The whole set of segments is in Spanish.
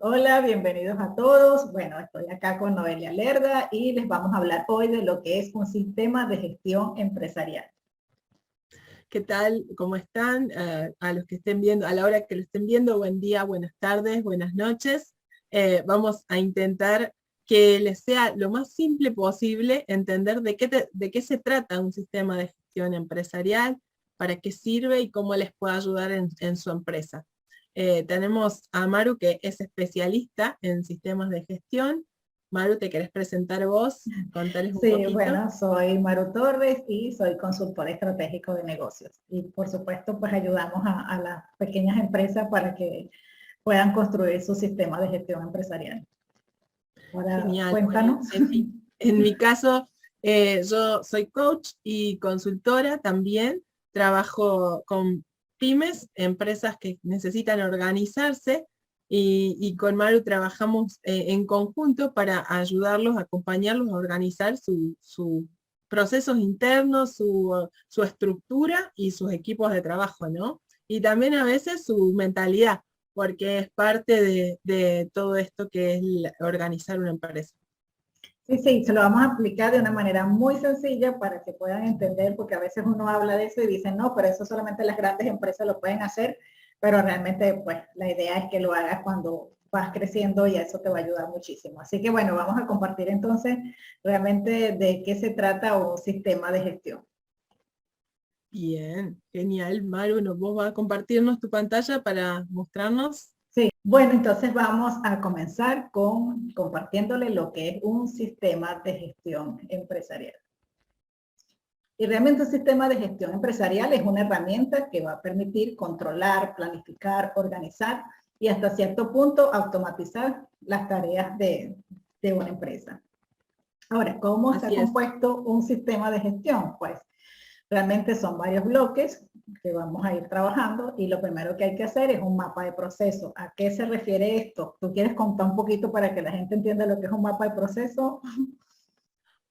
Hola, bienvenidos a todos. Bueno, estoy acá con Noelia Lerda y les vamos a hablar hoy de lo que es un sistema de gestión empresarial. ¿Qué tal? ¿Cómo están? A los que estén viendo, a la hora que lo estén viendo, buen día, buenas tardes, buenas noches. Vamos a intentar que les sea lo más simple posible entender de qué se trata un sistema de gestión empresarial, para qué sirve y cómo les puede ayudar en su empresa. Tenemos a Maru, que es especialista en sistemas de gestión. Maru, ¿te querés presentar vos? Contarles un Sí, poquito. bueno, soy Maru Torres y soy consultora estratégico de negocios. Y por supuesto, pues ayudamos a las pequeñas empresas para que puedan construir su sistema de gestión empresarial. Ahora, Genial. Bueno, cuéntanos. en mi caso, yo soy coach y consultora también. Trabajo con pymes, empresas que necesitan organizarse, y con Maru trabajamos en conjunto para ayudarlos, acompañarlos a organizar sus procesos internos, su estructura y sus equipos de trabajo, ¿no? Y también a veces su mentalidad, porque es parte de todo esto que es organizar una empresa. Sí, sí, se lo vamos a explicar de una manera muy sencilla para que puedan entender, porque a veces uno habla de eso y dice, no, pero eso solamente las grandes empresas lo pueden hacer, pero realmente pues la idea es que lo hagas cuando vas creciendo y eso te va a ayudar muchísimo. Así que bueno, vamos a compartir entonces realmente de qué se trata un sistema de gestión. Bien, genial. Maru, vos vas a compartirnos tu pantalla para mostrarnos. Sí, bueno, entonces vamos a comenzar con compartiéndole lo que es un sistema de gestión empresarial. Y realmente un sistema de gestión empresarial es una herramienta que va a permitir controlar, planificar, organizar y hasta cierto punto automatizar las tareas de una empresa. Ahora, ¿cómo está Así es. compuesto un sistema de gestión? Pues realmente son varios bloques que vamos a ir trabajando y lo primero que hay que hacer es un mapa de proceso. ¿A qué se refiere esto? ¿Tú quieres contar un poquito para que la gente entienda lo que es un mapa de proceso?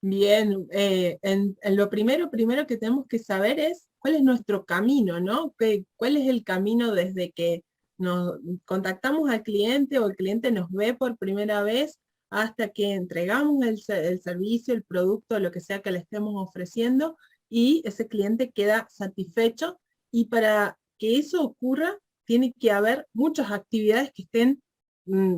Bien, en lo primero que tenemos que saber es cuál es nuestro camino, ¿no? ¿Cuál es el camino desde que nos contactamos al cliente o el cliente nos ve por primera vez hasta que entregamos el servicio, el producto, lo que sea que le estemos ofreciendo, y ese cliente queda satisfecho? Y para que eso ocurra, tiene que haber muchas actividades que estén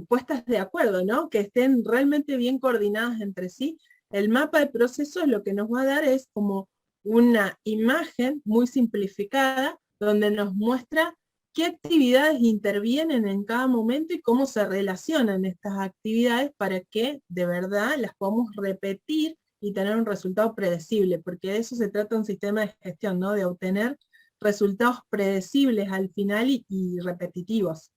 puestas de acuerdo, ¿no? Que estén realmente bien coordinadas entre sí. El mapa de procesos lo que nos va a dar es como una imagen muy simplificada donde nos muestra qué actividades intervienen en cada momento y cómo se relacionan estas actividades para que de verdad las podamos repetir y tener un resultado predecible, porque de eso se trata un sistema de gestión, ¿no? De obtener resultados predecibles al final y repetitivos.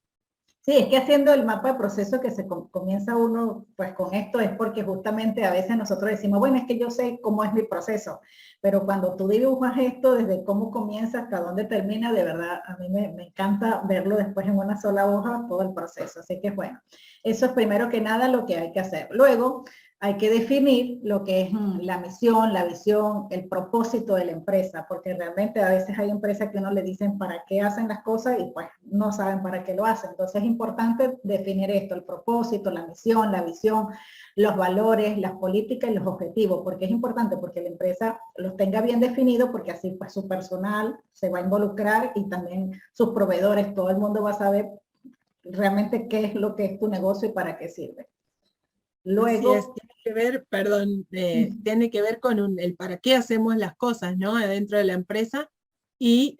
Sí, es que haciendo el mapa de proceso que se comienza uno pues con esto es porque justamente a veces nosotros decimos, bueno, es que yo sé cómo es mi proceso, pero cuando tú dibujas esto desde cómo comienza hasta dónde termina, de verdad a mí me encanta verlo después en una sola hoja todo el proceso. Así que bueno, eso es primero que nada lo que hay que hacer. Luego hay que definir lo que es la misión, la visión, el propósito de la empresa, porque realmente a veces hay empresas que uno le dicen para qué hacen las cosas y pues no saben para qué lo hacen. Entonces es importante definir esto, el propósito, la misión, la visión, los valores, las políticas y los objetivos, porque es importante porque la empresa los tenga bien definidos, porque así pues su personal se va a involucrar y también sus proveedores, todo el mundo va a saber realmente qué es lo que es tu negocio y para qué sirve. Así es, Luego, tiene que ver, perdón, tiene que ver con el para qué hacemos las cosas, ¿no? Dentro de la empresa, y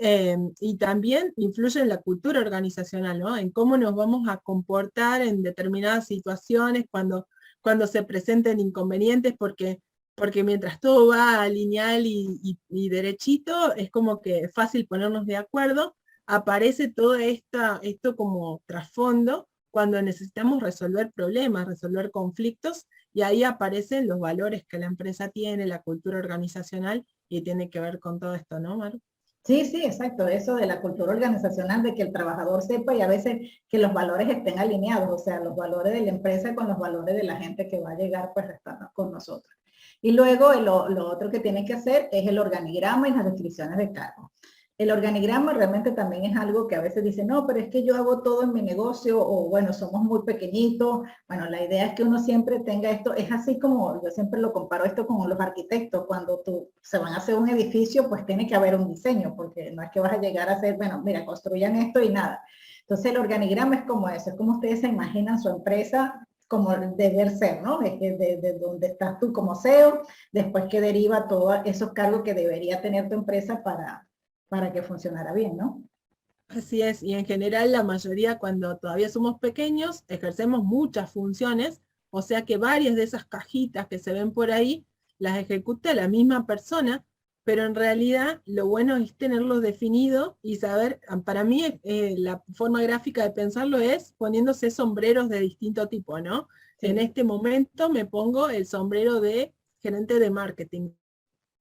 también influye en la cultura organizacional, ¿no? En cómo nos vamos a comportar en determinadas situaciones cuando se presenten inconvenientes, porque mientras todo va lineal y derechito, es como que es fácil ponernos de acuerdo. Aparece todo esto como trasfondo cuando necesitamos resolver problemas, resolver conflictos, y ahí aparecen los valores que la empresa tiene, la cultura organizacional, y tiene que ver con todo esto, ¿no, Maru? sí, sí, exacto, eso de la cultura organizacional, de que el trabajador sepa y a veces que los valores estén alineados, o sea, los valores de la empresa con los valores de la gente que va a llegar pues estando con nosotros. Y luego lo otro que tiene que hacer es el organigrama y las descripciones de cargo. El organigrama realmente también es algo que a veces dicen, no, pero es que yo hago todo en mi negocio, o bueno, somos muy pequeñitos. Bueno, la idea es que uno siempre tenga esto, es así como yo siempre lo comparo esto con los arquitectos, cuando se van a hacer un edificio, pues tiene que haber un diseño, porque no es que vas a llegar a hacer, bueno, mira, construyan esto y nada. Entonces el organigrama es como eso, es como ustedes se imaginan su empresa como deber ser, ¿no? Es que de donde estás tú como CEO, después que deriva todos esos cargos que debería tener tu empresa para que funcionara bien, ¿no? Así es, y en general la mayoría cuando todavía somos pequeños ejercemos muchas funciones, o sea que varias de esas cajitas que se ven por ahí las ejecuta la misma persona, pero en realidad lo bueno es tenerlo definido y saber, para mí la forma gráfica de pensarlo es poniéndose sombreros de distinto tipo, ¿no? Sí. En este momento me pongo el sombrero de gerente de marketing.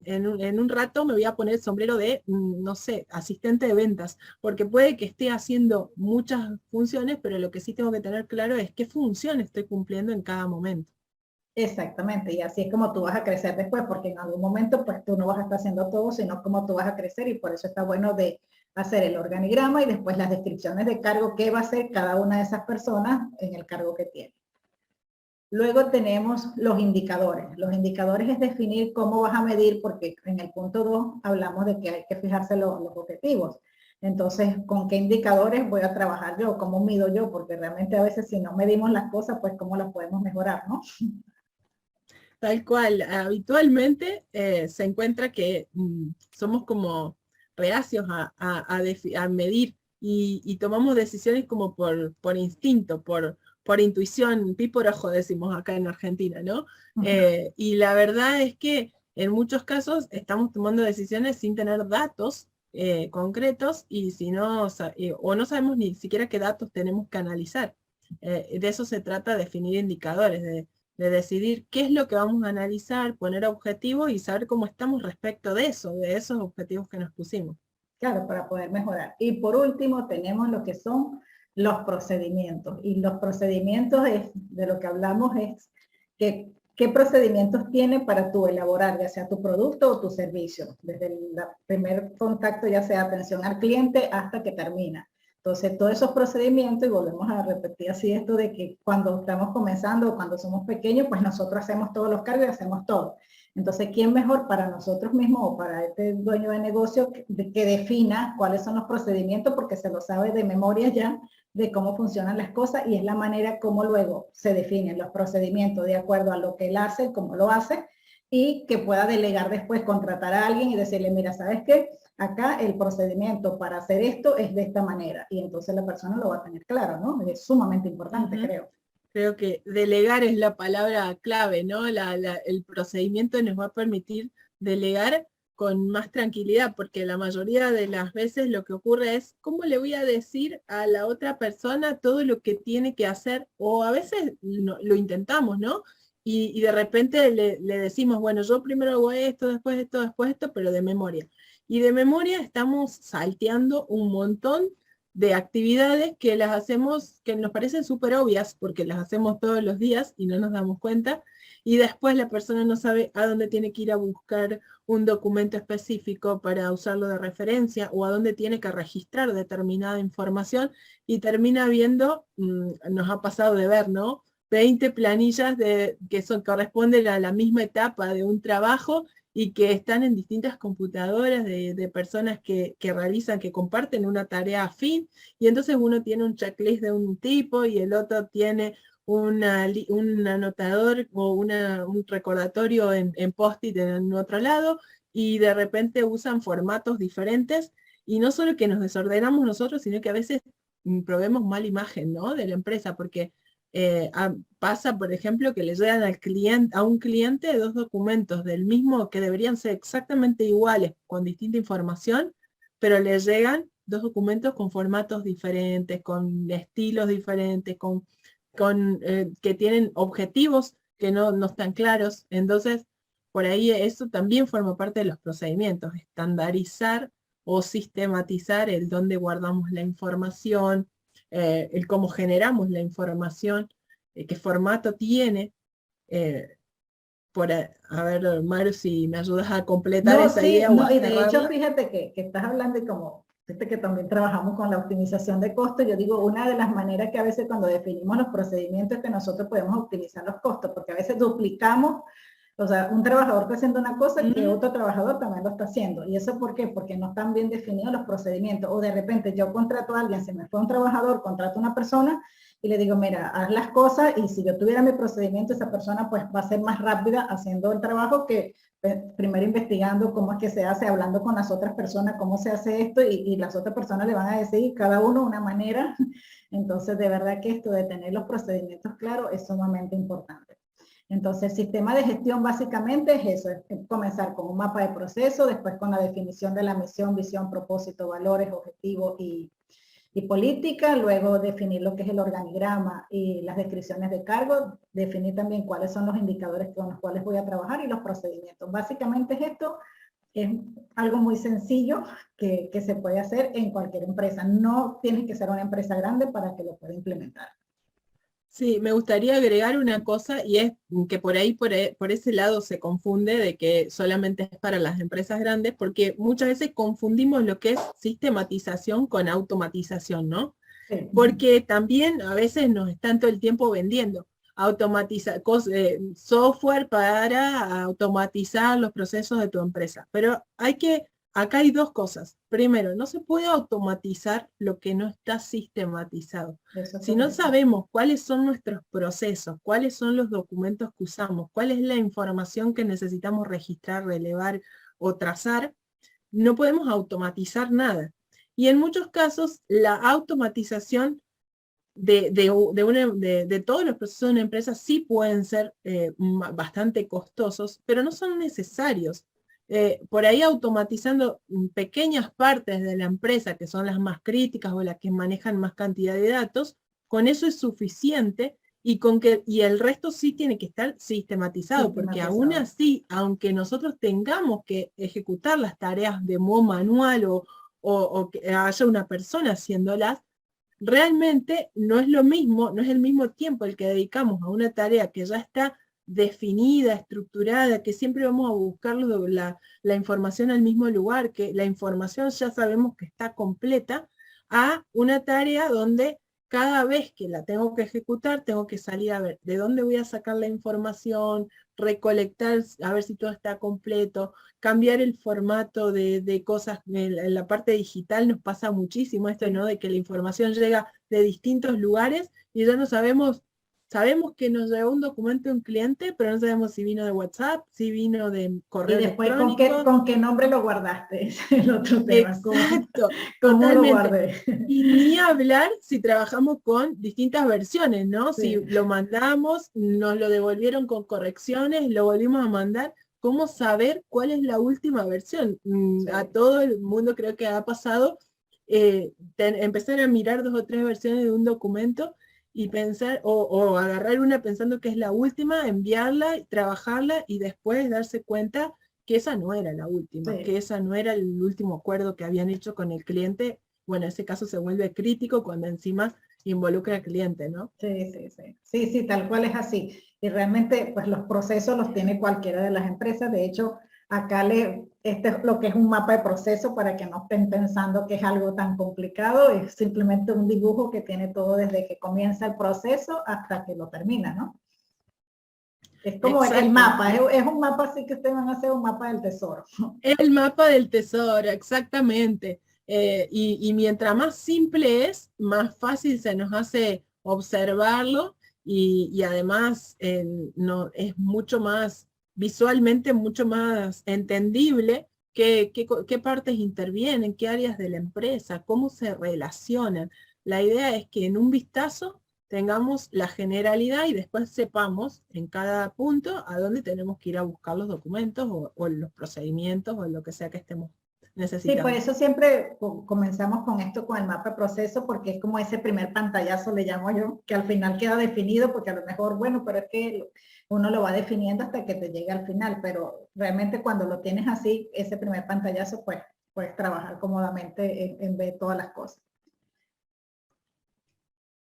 En un rato me voy a poner el sombrero de, no sé, asistente de ventas, porque puede que esté haciendo muchas funciones, pero lo que sí tengo que tener claro es qué función estoy cumpliendo en cada momento. Exactamente, y así es como tú vas a crecer después, porque en algún momento pues tú no vas a estar haciendo todo, sino cómo tú vas a crecer, y por eso está bueno de hacer el organigrama y después las descripciones de cargo, qué va a hacer cada una de esas personas en el cargo que tiene. Luego tenemos los indicadores. Los indicadores es definir cómo vas a medir, porque en el punto 2 hablamos de que hay que fijarse los objetivos. Entonces, ¿con qué indicadores voy a trabajar yo? ¿Cómo mido yo? Porque realmente a veces si no medimos las cosas, pues cómo las podemos mejorar, ¿no? Tal cual, habitualmente se encuentra que somos como reacios a medir y tomamos decisiones como por instinto, por intuición, por ojo decimos acá en Argentina, ¿no? Y la verdad es que en muchos casos estamos tomando decisiones sin tener datos concretos y si no, o no sabemos ni siquiera qué datos tenemos que analizar. De eso se trata, definir indicadores, de decidir qué es lo que vamos a analizar, poner objetivos y saber cómo estamos respecto de eso, de esos objetivos que nos pusimos. Claro, para poder mejorar. Y por último tenemos lo que son los procedimientos. Y los procedimientos es, de lo que hablamos es que qué procedimientos tiene para tú elaborar, ya sea tu producto o tu servicio, desde el primer contacto, ya sea atención al cliente hasta que termina. Entonces, todos esos procedimientos, y volvemos a repetir así esto de que cuando estamos comenzando o cuando somos pequeños, pues nosotros hacemos todos los cargos y hacemos todo. Entonces, ¿quién mejor para nosotros mismos o para este dueño de negocio que defina cuáles son los procedimientos, porque se lo sabe de memoria ya de cómo funcionan las cosas, y es la manera como luego se definen los procedimientos de acuerdo a lo que él hace, cómo lo hace, y que pueda delegar después, contratar a alguien y decirle, mira, ¿sabes qué? Acá el procedimiento para hacer esto es de esta manera, y entonces la persona lo va a tener claro, ¿no? Es sumamente importante, creo. Creo que delegar es la palabra clave, ¿no? El procedimiento nos va a permitir delegar con más tranquilidad, porque la mayoría de las veces lo que ocurre es, ¿cómo le voy a decir a la otra persona todo lo que tiene que hacer? O a veces lo intentamos, ¿no? Y de repente le decimos, bueno, yo primero hago esto, después esto, pero de memoria. Y de memoria estamos salteando un montón de actividades que las hacemos, que nos parecen súper obvias, porque las hacemos todos los días y no nos damos cuenta, y después la persona no sabe a dónde tiene que ir a buscar un documento específico para usarlo de referencia, o a dónde tiene que registrar determinada información, y termina viendo, nos ha pasado de ver, ¿no? 20 planillas que corresponden a la misma etapa de un trabajo, y que están en distintas computadoras de personas que realizan, que comparten una tarea afín, y entonces uno tiene un checklist de un tipo y el otro tiene un anotador o un recordatorio en post-it en otro lado, y de repente usan formatos diferentes, y no solo que nos desordenamos nosotros, sino que a veces probemos mala imagen, ¿no? De la empresa, porque pasa, por ejemplo, que le llegan a un cliente dos documentos del mismo que deberían ser exactamente iguales, con distinta información, pero le llegan dos documentos con formatos diferentes, con estilos diferentes, que tienen objetivos que no están claros. Entonces, por ahí eso también forma parte de los procedimientos, estandarizar o sistematizar el dónde guardamos la información, el cómo generamos la información, qué formato tiene, eh, a ver, Maru, si me ayudas a completar No, esa sí, idea o no, a y de hecho, cerrarla. fíjate que estás hablando y como, fíjate que también trabajamos con la optimización de costos, yo digo, una de las maneras que a veces cuando definimos los procedimientos es que nosotros podemos optimizar los costos, porque a veces duplicamos, o sea, un trabajador está haciendo una cosa que Mm, otro trabajador también lo está haciendo. ¿Y eso por qué? Porque no están bien definidos los procedimientos. O de repente yo contrato a alguien, se me fue un trabajador, contrato a una persona y le digo, mira, haz las cosas y si yo tuviera mi procedimiento, esa persona pues va a ser más rápida haciendo el trabajo que primero investigando cómo es que se hace, hablando con las otras personas, cómo se hace esto y las otras personas le van a decir cada uno una manera. Entonces, de verdad que esto de tener los procedimientos claros es sumamente importante. Entonces, el sistema de gestión básicamente es eso, es comenzar con un mapa de proceso, después con la definición de la misión, visión, propósito, valores, objetivos y política, luego definir lo que es el organigrama y las descripciones de cargo, definir también cuáles son los indicadores con los cuales voy a trabajar y los procedimientos. Básicamente es esto, es algo muy sencillo que se puede hacer en cualquier empresa. No tienes que ser una empresa grande para que lo pueda implementar. sí, me gustaría agregar una cosa y es que por ese lado se confunde de que solamente es para las empresas grandes, porque muchas veces confundimos lo que es sistematización con automatización, ¿no? Sí. Porque también a veces nos están todo el tiempo vendiendo software para automatizar los procesos de tu empresa. Pero acá hay dos cosas. Primero, no se puede automatizar lo que no está sistematizado. Eso es Si no correcto. sabemos cuáles son nuestros procesos, cuáles son los documentos que usamos, cuál es la información que necesitamos registrar, relevar o trazar, no podemos automatizar nada. Y en muchos casos, la automatización de todos los procesos de una empresa sí pueden ser bastante costosos, pero no son necesarios. Por ahí automatizando pequeñas partes de la empresa, que son las más críticas o las que manejan más cantidad de datos, con eso es suficiente y el resto sí tiene que estar sistematizado, porque aún Sistematizado. así, aunque nosotros tengamos que ejecutar las tareas de modo manual o que haya una persona haciéndolas, realmente no es lo mismo, no es el mismo tiempo el que dedicamos a una tarea que ya está definida, estructurada, que siempre vamos a buscar la información al mismo lugar, que la información ya sabemos que está completa, a una tarea donde cada vez que la tengo que ejecutar, tengo que salir a ver de dónde voy a sacar la información, recolectar, a ver si todo está completo, cambiar el formato de cosas. En la parte digital nos pasa muchísimo esto, ¿no? Sí. De que la información llega de distintos lugares y ya no sabemos que nos llegó un documento de un cliente, pero no sabemos si vino de WhatsApp, si vino de Y correo después, electrónico. con qué nombre lo guardaste? Ese es el otro tema. Exacto, Cómo lo totalmente. guardé? Y ni hablar si trabajamos con distintas versiones, ¿no? Si Sí, lo mandamos, nos lo devolvieron con correcciones, lo volvimos a mandar, ¿cómo saber cuál es la última versión? sí. A todo el mundo creo que ha pasado empezar a mirar dos o tres versiones de un documento y pensar, o agarrar una pensando que es la última, enviarla, trabajarla y después darse cuenta que esa no era la última, que Sí, esa no era el último acuerdo que habían hecho con el cliente. Bueno, ese caso se vuelve crítico cuando encima involucra al cliente, ¿no? sí, sí, sí. Sí, sí, tal cual es así. Y realmente, pues los procesos los tiene cualquiera de las empresas. De hecho, este es lo que es un mapa de proceso para que no estén pensando que es algo tan complicado. Es simplemente un dibujo que tiene todo desde que comienza el proceso hasta que lo termina, ¿no? Es como el Exacto. mapa, es un mapa así que ustedes van a hacer un mapa del tesoro. El mapa del tesoro, exactamente. Y mientras más simple es, más fácil se nos hace observarlo y además no, es mucho más, visualmente mucho más entendible qué partes intervienen, qué áreas de la empresa, cómo se relacionan. La idea es que en un vistazo tengamos la generalidad y después sepamos en cada punto a dónde tenemos que ir a buscar los documentos o los procedimientos o lo que sea que estemos Sí, por necesitando. eso siempre comenzamos con esto, con el mapa de proceso, porque es como ese primer pantallazo, le llamo yo, que al final queda definido, porque a lo mejor, bueno, pero es que uno lo va definiendo hasta que te llegue al final, pero realmente cuando lo tienes así, ese primer pantallazo, pues puedes trabajar cómodamente en ver todas las cosas.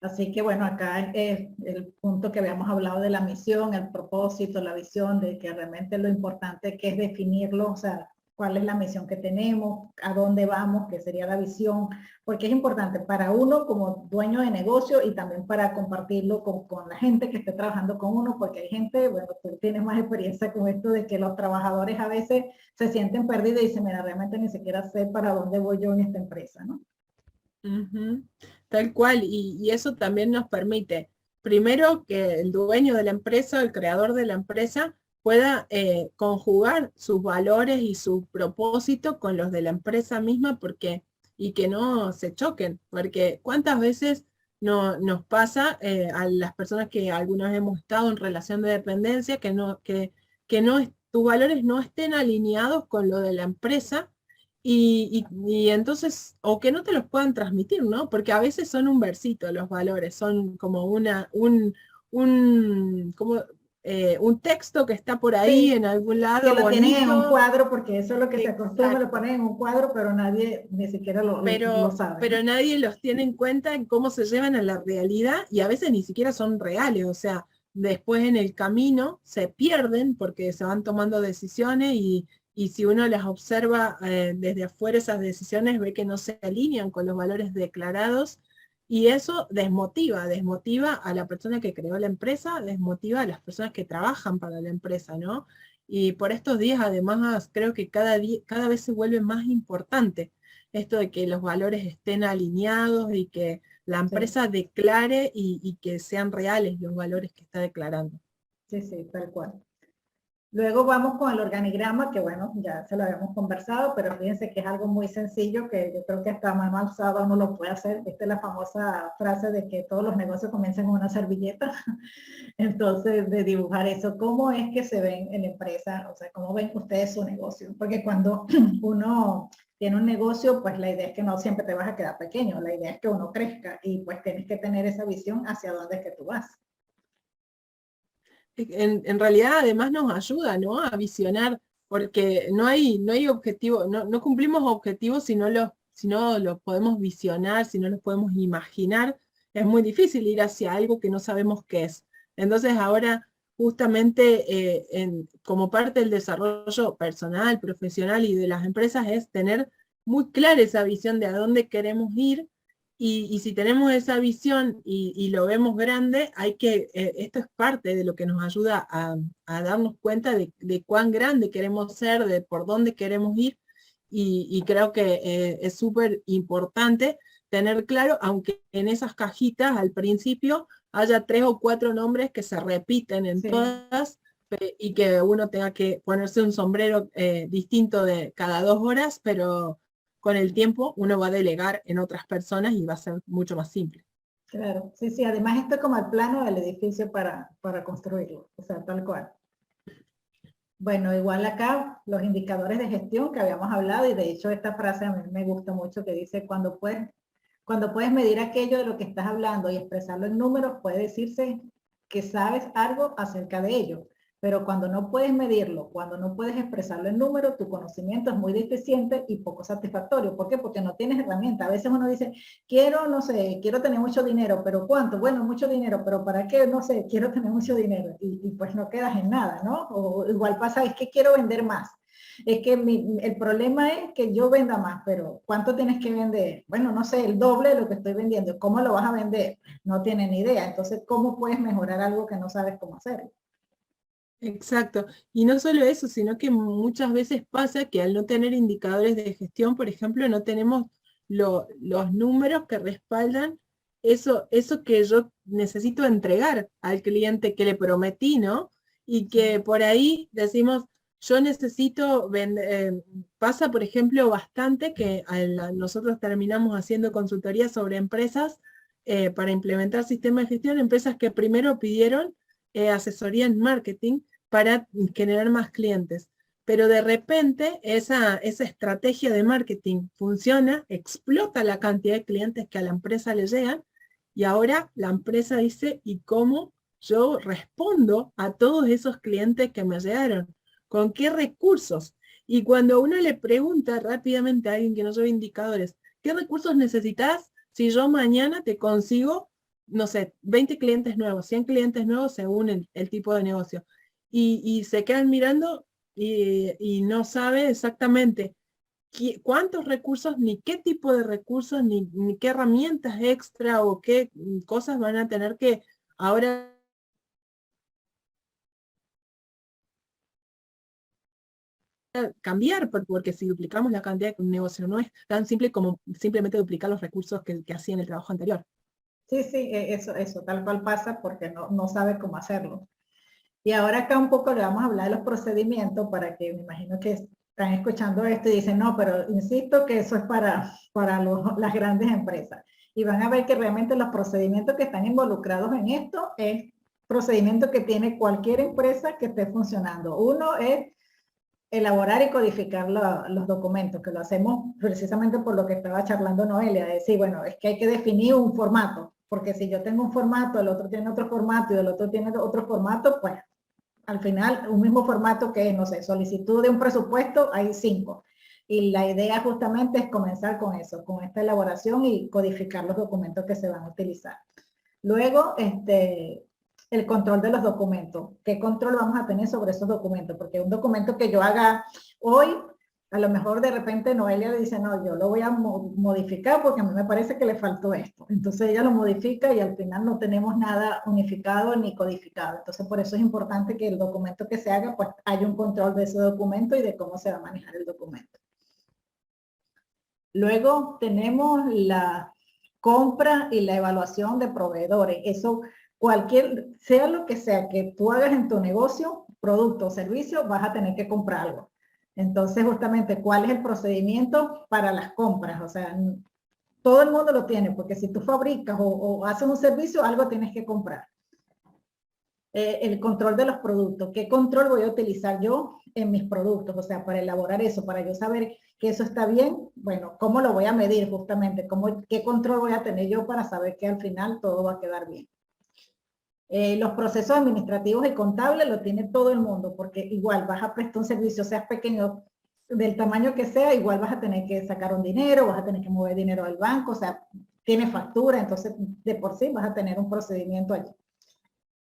Así que bueno, acá es el punto que habíamos hablado de la misión, el propósito, la visión, de que realmente lo importante que es definirlo, o sea, cuál es la misión que tenemos, a dónde vamos, qué sería la visión, porque es importante para uno como dueño de negocio y también para compartirlo con la gente que esté trabajando con uno, porque hay gente, bueno, tú tienes más experiencia con esto de que los trabajadores a veces se sienten perdidos y dicen, mira, realmente ni siquiera sé para dónde voy yo en esta empresa, ¿no? Ujú. Tal cual, y eso también nos permite, primero, que el dueño de la empresa, el creador de la empresa, pueda conjugar sus valores y su propósito con los de la empresa misma, porque, y que no se choquen, porque cuántas veces no, nos pasa a las personas que alguna vez hemos estado en relación de dependencia, que no, tus valores no estén alineados con lo de la empresa y entonces, o que no te los puedan transmitir, ¿no? Porque a veces son un versito los valores, son como como, un texto que está por ahí Sí, en algún que lado lo tienen en un bonito. cuadro, porque eso es lo que se acostumbra, lo Exacto. ponen en un cuadro, pero nadie ni siquiera lo sabe, Pero ¿no? nadie los tiene en cuenta en cómo se llevan a la realidad y a veces ni siquiera son reales, o sea, después en el camino se pierden porque se van tomando decisiones y si uno las observa desde afuera esas decisiones ve que no se alinean con los valores declarados y eso desmotiva a la persona que creó la empresa, desmotiva a las personas que trabajan para la empresa, ¿no? Y por estos días además creo que cada vez se vuelve más importante esto de que los valores estén alineados y que la Sí, empresa declare y que sean reales los valores que está declarando. sí, sí, tal cual. Luego vamos con el organigrama, que bueno, ya se lo habíamos conversado, pero fíjense que es algo muy sencillo, que yo creo que hasta a mano alzada uno lo puede hacer. Esta es la famosa frase de que todos los negocios comienzan con una servilleta. Entonces, de dibujar eso, ¿cómo es que se ven en la empresa? O sea, ¿cómo ven ustedes su negocio? Porque cuando uno tiene un negocio, pues la idea es que no siempre te vas a quedar pequeño, la idea es que uno crezca y pues tienes que tener esa visión hacia dónde es que tú vas. En realidad además nos ayuda, ¿no? A visionar, porque no hay objetivo, no cumplimos objetivos si no los podemos visionar, si no los podemos imaginar. Es muy difícil ir hacia algo que no sabemos qué es. Entonces ahora, justamente como parte del desarrollo personal, profesional y de las empresas, es tener muy clara esa visión de a dónde queremos ir y si tenemos esa visión y lo vemos grande, esto es parte de lo que nos ayuda a darnos cuenta de cuán grande queremos ser, de por dónde queremos ir, y creo que es súper importante tener claro, aunque en esas cajitas al principio haya 3 o 4 nombres que se repiten en Sí, todas, y que uno tenga que ponerse un sombrero distinto de cada 2 horas, pero con el tiempo uno va a delegar en otras personas y va a ser mucho más simple. claro. Sí, sí, además esto es como el plano del edificio para construirlo, o sea, tal cual. Bueno, igual acá los indicadores de gestión que habíamos hablado, y de hecho esta frase a mí me gusta mucho, que dice, cuando puedes medir aquello de lo que estás hablando y expresarlo en números, puede decirse que sabes algo acerca de ello. Pero cuando no puedes medirlo, cuando no puedes expresarlo en números, tu conocimiento es muy deficiente y poco satisfactorio. ¿Por qué? Porque no tienes herramienta. A veces uno dice, quiero, no sé, quiero tener mucho dinero, pero ¿cuánto? Bueno, mucho dinero, pero ¿para qué? No sé, quiero tener mucho dinero. Y pues no quedas en nada, ¿no? O igual pasa, es que quiero vender más. Es que el problema es que yo venda más, pero ¿cuánto tienes que vender? Bueno, no sé, el doble de lo que estoy vendiendo. ¿Cómo lo vas a vender? No tienes ni idea. Entonces, ¿cómo puedes mejorar algo que no sabes cómo hacer? Exacto. Y no solo eso, sino que muchas veces pasa que al no tener indicadores de gestión, por ejemplo, no tenemos los números que respaldan eso que yo necesito entregar al cliente que le prometí, ¿no? Y Sí, que por ahí decimos, yo necesito vender, pasa, por ejemplo, bastante que nosotros terminamos haciendo consultoría sobre empresas para implementar sistemas de gestión, empresas que primero pidieron asesoría en marketing para generar más clientes. Pero de repente esa estrategia de marketing funciona, explota la cantidad de clientes que a la empresa le llegan y ahora la empresa dice, ¿y cómo yo respondo a todos esos clientes que me llegaron? ¿Con qué recursos? Y cuando uno le pregunta rápidamente a alguien que no sabe indicadores, ¿qué recursos necesitas si yo mañana te consigo no sé, 20 clientes nuevos, 100 clientes nuevos según el tipo de negocio. Y se quedan mirando y no sabe exactamente cuántos recursos, ni qué tipo de recursos, ni qué herramientas extra o qué cosas van a tener que ahora cambiar, porque si duplicamos la cantidad de un negocio no es tan simple como simplemente duplicar los recursos que hacía en el trabajo anterior. Sí, sí, eso tal cual pasa porque no sabe cómo hacerlo. Y ahora acá un poco le vamos a hablar de los procedimientos para que me imagino que están escuchando esto y dicen, no, pero insisto que eso es para las grandes empresas. Y van a ver que realmente los procedimientos que están involucrados en esto es procedimiento que tiene cualquier empresa que esté funcionando. Uno es elaborar y codificar los documentos, que lo hacemos precisamente por lo que estaba charlando Noelia, de decir, bueno, es que hay que definir un formato, porque si yo tengo un formato, el otro tiene otro formato y el otro tiene otro formato, pues al final un mismo formato que es, no sé, solicitud de un presupuesto, hay 5. Y la idea justamente es comenzar con eso, con esta elaboración y codificar los documentos que se van a utilizar. Luego, el control de los documentos. ¿Qué control vamos a tener sobre esos documentos? Porque un documento que yo haga hoy, a lo mejor de repente Noelia le dice, no, yo lo voy a modificar porque a mí me parece que le faltó esto. Entonces ella lo modifica y al final no tenemos nada unificado ni codificado. Entonces por eso es importante que el documento que se haga, pues haya un control de ese documento y de cómo se va a manejar el documento. Luego tenemos la compra y la evaluación de proveedores. Eso, sea lo que sea que tú hagas en tu negocio, producto o servicio, vas a tener que comprar algo. Entonces, justamente, ¿cuál es el procedimiento para las compras? O sea, todo el mundo lo tiene, porque si tú fabricas o haces un servicio, algo tienes que comprar. El control de los productos. ¿Qué control voy a utilizar yo en mis productos? O sea, para elaborar eso, para yo saber que eso está bien, bueno, ¿cómo lo voy a medir justamente? ¿Qué control voy a tener yo para saber que al final todo va a quedar bien? Los procesos administrativos y contables lo tiene todo el mundo, porque igual vas a prestar un servicio, seas pequeño, del tamaño que sea, igual vas a tener que sacar un dinero, vas a tener que mover dinero al banco, o sea, tiene factura, entonces de por sí vas a tener un procedimiento allí.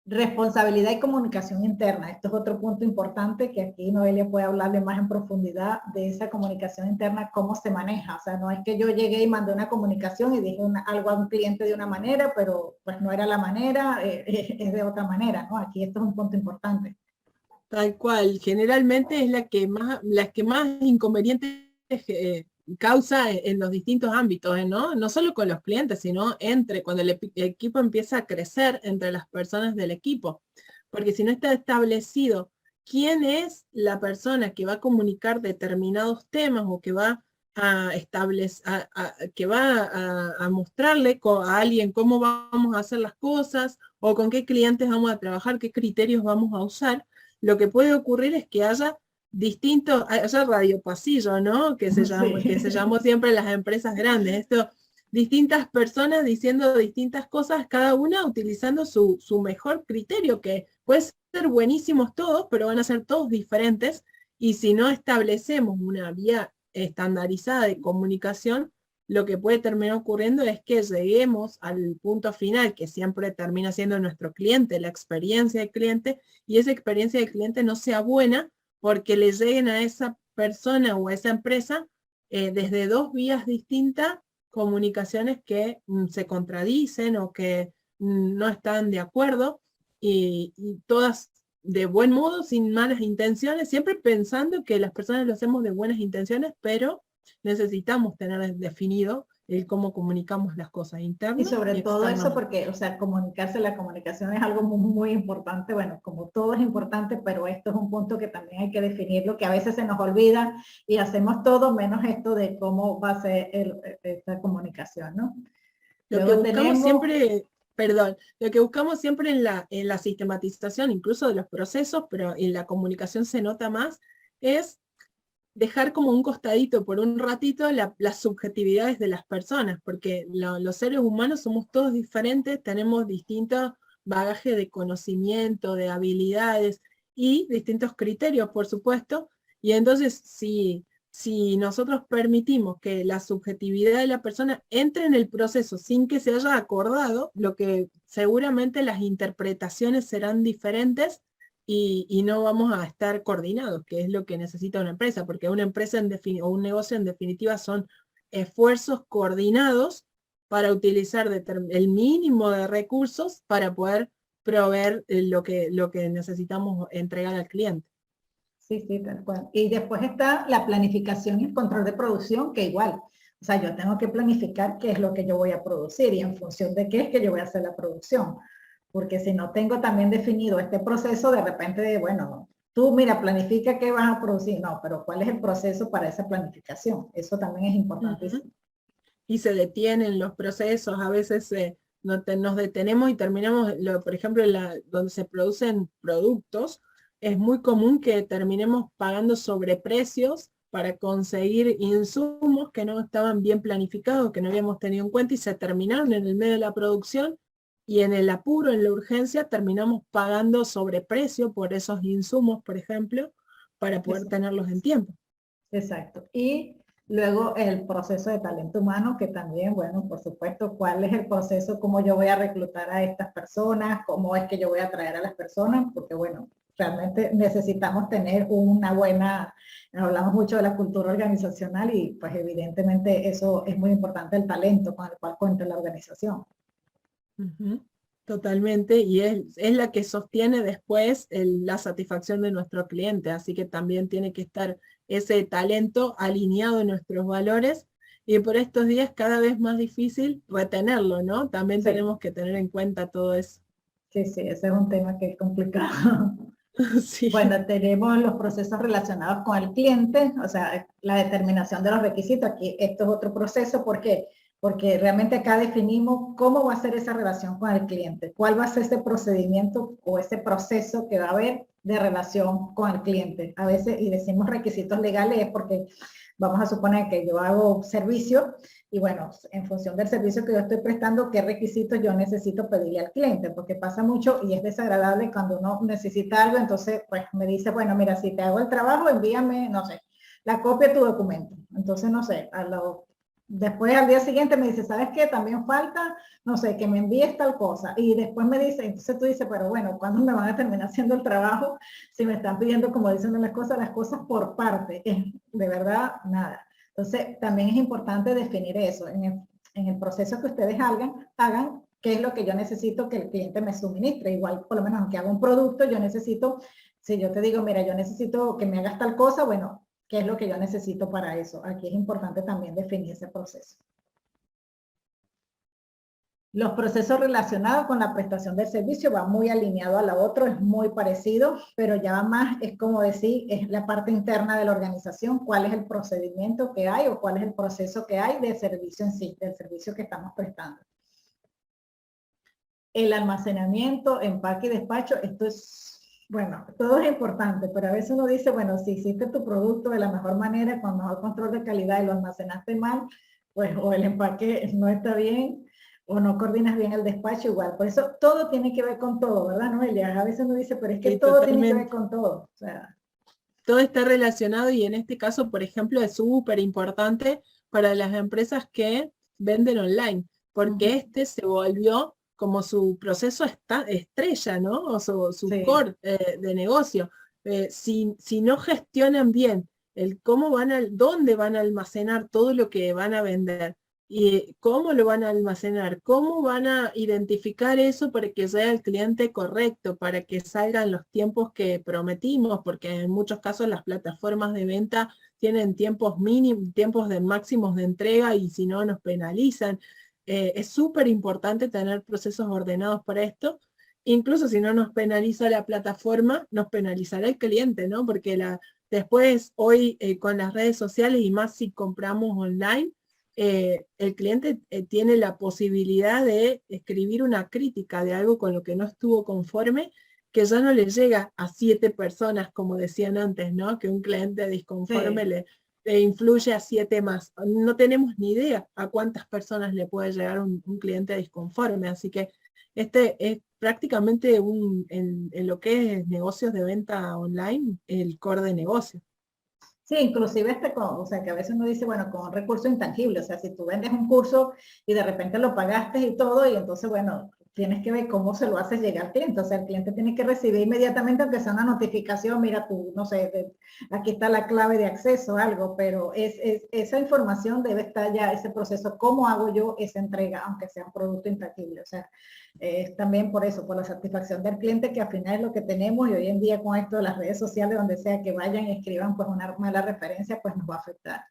Responsabilidad y comunicación interna. Esto es otro punto importante que aquí Noelia puede hablarle más en profundidad de esa comunicación interna, cómo se maneja. O sea, no es que yo llegué y mandé una comunicación y dije algo a un cliente de una manera, pero pues no era la manera, es de otra manera, ¿no? Aquí esto es un punto importante. Tal cual, generalmente es la que más inconvenientes causa en los distintos ámbitos, ¿no? No solo con los clientes, sino cuando el equipo empieza a crecer entre las personas del equipo. Porque si no está establecido quién es la persona que va a comunicar determinados temas o que va a establecer, que va a mostrarle a alguien cómo vamos a hacer las cosas o con qué clientes vamos a trabajar, qué criterios vamos a usar, lo que puede ocurrir es que haya haya radio pasillo, ¿no? Que se llamó siempre las empresas grandes. Distintas personas diciendo distintas cosas, cada una utilizando su mejor criterio, que puede ser buenísimos todos, pero van a ser todos diferentes. Y si no establecemos una vía estandarizada de comunicación, lo que puede terminar ocurriendo es que lleguemos al punto final, que siempre termina siendo nuestro cliente, la experiencia del cliente, y esa experiencia del cliente no sea buena porque le lleguen a esa persona o a esa empresa desde dos vías distintas comunicaciones que se contradicen o que no están de acuerdo y todas de buen modo, sin malas intenciones, siempre pensando que las personas lo hacemos de buenas intenciones, pero necesitamos tener definido el cómo comunicamos las cosas Y internas sobre y todo eso externas. porque, o sea, la comunicación es algo muy, muy importante, bueno, como todo es importante, pero esto es un punto que también hay que definirlo, que a veces se nos olvida y hacemos todo menos esto de cómo va a ser esta comunicación, ¿no? Lo que Luego buscamos tenemos, siempre, perdón, lo que buscamos siempre en la sistematización, incluso de los procesos, pero en la comunicación se nota más, es dejar como un costadito por un ratito las subjetividades de las personas, porque los seres humanos somos todos diferentes, tenemos distintos bagajes de conocimiento, de habilidades y distintos criterios, por supuesto, y entonces si nosotros permitimos que la subjetividad de la persona entre en el proceso sin que se haya acordado, lo que seguramente las interpretaciones serán diferentes y no vamos a estar coordinados, que es lo que necesita una empresa, porque una empresa o un negocio en definitiva son esfuerzos coordinados para utilizar el mínimo de recursos para poder proveer lo que necesitamos entregar al cliente. Sí, sí, tal cual. Y después está la planificación y el control de producción, que igual, o sea, yo tengo que planificar qué es lo que yo voy a producir y en función de qué es que yo voy a hacer la producción. Porque si no tengo también definido este proceso, de repente, bueno, tú mira, planifica qué vas a producir. No, pero ¿cuál es el proceso para esa planificación? Eso también es importantísimo. Y se detienen los procesos, a veces nos detenemos y terminamos, por ejemplo, donde se producen productos, es muy común que terminemos pagando sobreprecios para conseguir insumos que no estaban bien planificados, que no habíamos tenido en cuenta y se terminaron en el medio de la producción y en el apuro, en la urgencia, terminamos pagando sobreprecio por esos insumos, por ejemplo, para poder tenerlos en tiempo. Exacto. Y luego el proceso de talento humano, que también, bueno, por supuesto, cuál es el proceso, cómo yo voy a reclutar a estas personas, cómo es que yo voy a atraer a las personas, porque bueno, realmente necesitamos tener una buena, hablamos mucho de la cultura organizacional y pues evidentemente eso es muy importante, el talento con el cual cuenta la organización. Totalmente, y es la que sostiene después la satisfacción de nuestro cliente, así que también tiene que estar ese talento alineado en nuestros valores, y por estos días cada vez más difícil retenerlo, ¿no? También Sí, tenemos que tener en cuenta todo eso. sí, sí, ese es un tema que es complicado. Sí. Bueno, tenemos los procesos relacionados con el cliente, o sea, la determinación de los requisitos. Aquí esto es otro proceso, ¿por qué? Porque realmente acá definimos cómo va a ser esa relación con el cliente, cuál va a ser ese procedimiento o ese proceso que va a haber de relación con el cliente. A veces, y decimos requisitos legales, es porque vamos a suponer que yo hago servicio y bueno, en función del servicio que yo estoy prestando, qué requisitos yo necesito pedirle al cliente, porque pasa mucho y es desagradable cuando uno necesita algo, entonces pues me dice, bueno, mira, si te hago el trabajo, envíame, no sé, la copia de tu documento. Entonces, no sé, después al día siguiente me dice, ¿sabes qué? También falta, no sé, que me envíes tal cosa. Y después me dice, entonces tú dices, pero bueno, ¿cuándo me van a terminar haciendo el trabajo? Si me están pidiendo, como dicen las cosas por parte. De verdad, nada. Entonces, también es importante definir eso. En el proceso que ustedes hagan qué es lo que yo necesito que el cliente me suministre. Igual, por lo menos, aunque haga un producto, yo necesito, si yo te digo, mira, yo necesito que me hagas tal cosa, bueno, ¿qué es lo que yo necesito para eso? Aquí es importante también definir ese proceso. Los procesos relacionados con la prestación del servicio va muy alineado a la otra, es muy parecido, pero ya más es como decir, es la parte interna de la organización, cuál es el procedimiento que hay o cuál es el proceso que hay de servicio en sí, del servicio que estamos prestando. El almacenamiento, empaque y despacho, esto es, bueno, todo es importante, pero a veces uno dice, bueno, si hiciste tu producto de la mejor manera, con mejor control de calidad y lo almacenaste mal, pues o el empaque no está bien, o no coordinas bien el despacho igual. Por eso todo tiene que ver con todo, ¿verdad, Noelia? A veces uno dice, pero es que Sí, todo tiene que ver totalmente. con todo. O sea, Todo está relacionado y en este caso, por ejemplo, es súper importante para las empresas que venden online, porque este se volvió como su proceso estrella, ¿no? O su sí, core de negocio. Si no gestionan bien el cómo dónde van a almacenar todo lo que van a vender, y cómo lo van a almacenar, cómo van a identificar eso para que sea el cliente correcto, para que salgan los tiempos que prometimos, porque en muchos casos las plataformas de venta tienen tiempos mínimos, tiempos de máximos de entrega y si no nos penalizan. Es súper importante tener procesos ordenados para esto. Incluso si no nos penaliza la plataforma, nos penalizará el cliente, ¿no? Porque después, hoy con las redes sociales y más si compramos online, el cliente tiene la posibilidad de escribir una crítica de algo con lo que no estuvo conforme, que ya no le llega a 7 personas, como decían antes, ¿no? Que un cliente disconforme sí. le influye a 7 más. No tenemos ni idea a cuántas personas le puede llegar un cliente disconforme, así que este es prácticamente en lo que es negocios de venta online, el core de negocio. Sí, inclusive o sea, que a veces uno dice, bueno, con un recurso intangible, o sea, si tú vendes un curso y de repente lo pagaste y todo, y entonces, bueno, tienes que ver cómo se lo haces llegar al cliente, o sea, el cliente tiene que recibir inmediatamente, aunque sea una notificación, mira tú, no sé, aquí está la clave de acceso, algo, pero esa información debe estar ya, ese proceso, ¿cómo hago yo esa entrega, aunque sea un producto intangible? O sea, es también por eso, por la satisfacción del cliente, que al final es lo que tenemos, y hoy en día con esto de las redes sociales, donde sea que vayan y escriban pues una mala referencia, pues nos va a afectar.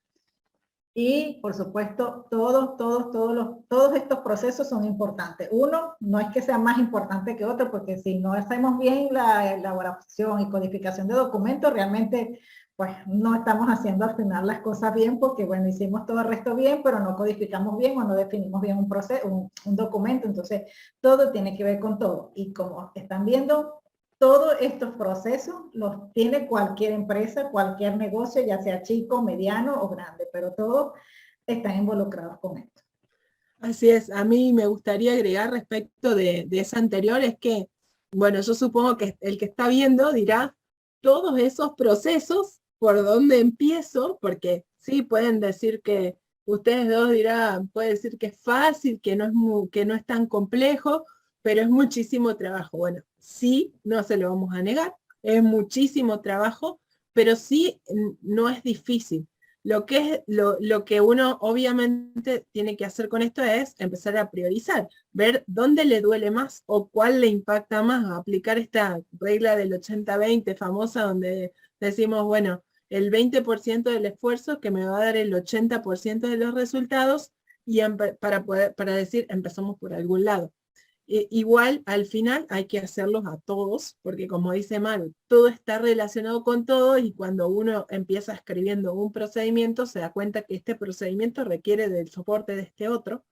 Y por supuesto, todos estos procesos son importantes. Uno, no es que sea más importante que otro, porque si no hacemos bien la elaboración y codificación de documentos, realmente pues no estamos haciendo al final las cosas bien, porque bueno, hicimos todo el resto bien, pero no codificamos bien o no definimos bien un proceso, un documento. Entonces, todo tiene que ver con todo. Y como están viendo, todos estos procesos los tiene cualquier empresa, cualquier negocio, ya sea chico, mediano o grande, pero todos están involucrados con esto. Así es, a mí me gustaría agregar respecto de esa anterior, es que, bueno, yo supongo que el que está viendo dirá todos esos procesos, por dónde empiezo, porque sí, pueden decir que, ustedes dos dirán, puede decir que es fácil, que no es, que no es tan complejo, pero es muchísimo trabajo. Bueno, sí, no se lo vamos a negar, es muchísimo trabajo, pero sí no es difícil. Lo que uno obviamente tiene que hacer con esto es empezar a priorizar, ver dónde le duele más o cuál le impacta más, aplicar esta regla del 80-20 famosa, donde decimos, bueno, el 20% del esfuerzo que me va a dar el 80% de los resultados, y para decir, empezamos por algún lado. Igual al final hay que hacerlos a todos, porque como dice Maru, todo está relacionado con todo, y cuando uno empieza escribiendo un procedimiento se da cuenta que este procedimiento requiere del soporte de este otro,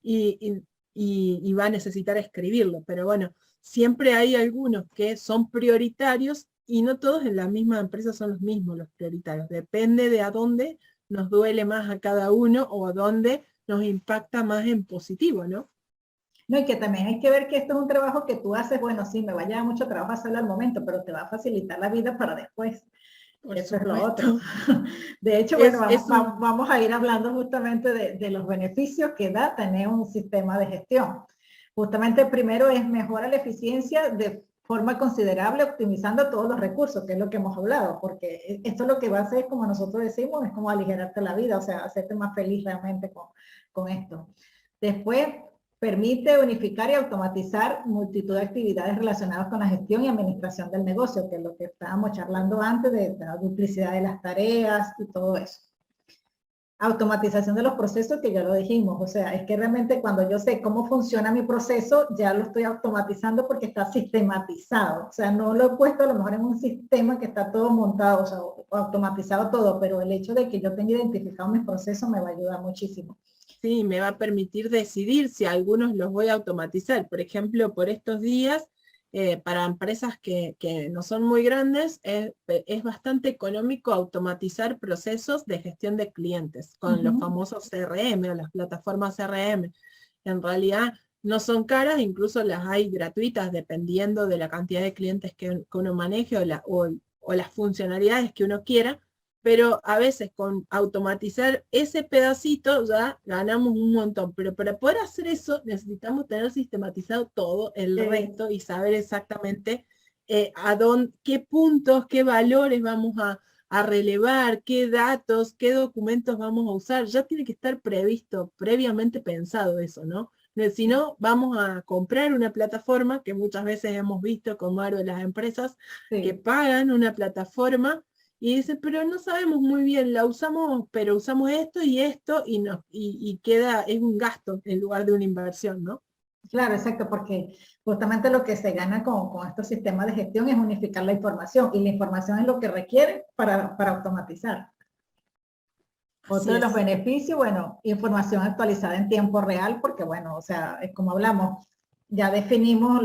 y, y va a necesitar escribirlo. Pero bueno, siempre hay algunos que son prioritarios, y no todos en la misma empresa son los mismos los prioritarios. Depende de a dónde nos duele más a cada uno o a dónde nos impacta más en positivo, ¿no? No, y que también hay que ver que esto es un trabajo que tú haces, bueno, sí, me va a llevar mucho trabajo hacerlo al momento, pero te va a facilitar la vida para después. Por Eso es lo otro. supuesto. De hecho, bueno, Es un, vamos a ir hablando justamente de los beneficios que da tener un sistema de gestión. Justamente primero es mejora la eficiencia de forma considerable, optimizando todos los recursos, que es lo que hemos hablado, porque esto lo que va a hacer, como nosotros decimos, es como aligerarte la vida, o sea, hacerte más feliz realmente con esto. Después, permite unificar y automatizar multitud de actividades relacionadas con la gestión y administración del negocio, que es lo que estábamos charlando antes de la duplicidad de las tareas y todo eso. Automatización de los procesos, que ya lo dijimos, o sea, es que realmente cuando yo sé cómo funciona mi proceso, ya lo estoy automatizando porque está sistematizado, o sea, no lo he puesto a lo mejor en un sistema que está todo montado, o sea, automatizado todo, pero el hecho de que yo tenga identificado mis procesos me va a ayudar muchísimo. sí, me va a permitir decidir si algunos los voy a automatizar. Por ejemplo, por estos días, para empresas que no son muy grandes, es bastante económico automatizar procesos de gestión de clientes con los famosos CRM o las plataformas CRM. En realidad no son caras, incluso las hay gratuitas dependiendo de la cantidad de clientes que uno maneje, o las funcionalidades que uno quiera, pero a veces con automatizar ese pedacito ya ganamos un montón. Pero para poder hacer eso necesitamos tener sistematizado todo el resto y saber exactamente qué puntos, qué valores vamos a relevar, qué datos, qué documentos vamos a usar. Ya tiene que estar previsto, previamente pensado eso, ¿no? Si no, vamos a comprar una plataforma, que muchas veces hemos visto como algo de las empresas que Sí. pagan una plataforma y dicen, pero no sabemos muy bien, la usamos, pero usamos esto, y queda, es un gasto en lugar de una inversión, ¿no? Claro, exacto, porque justamente lo que se gana con estos sistemas de gestión es unificar la información, y la información es lo que requiere para automatizar. Otro Así de los es. beneficios, bueno, información actualizada en tiempo real, porque bueno, o sea, es como hablamos, ya definimos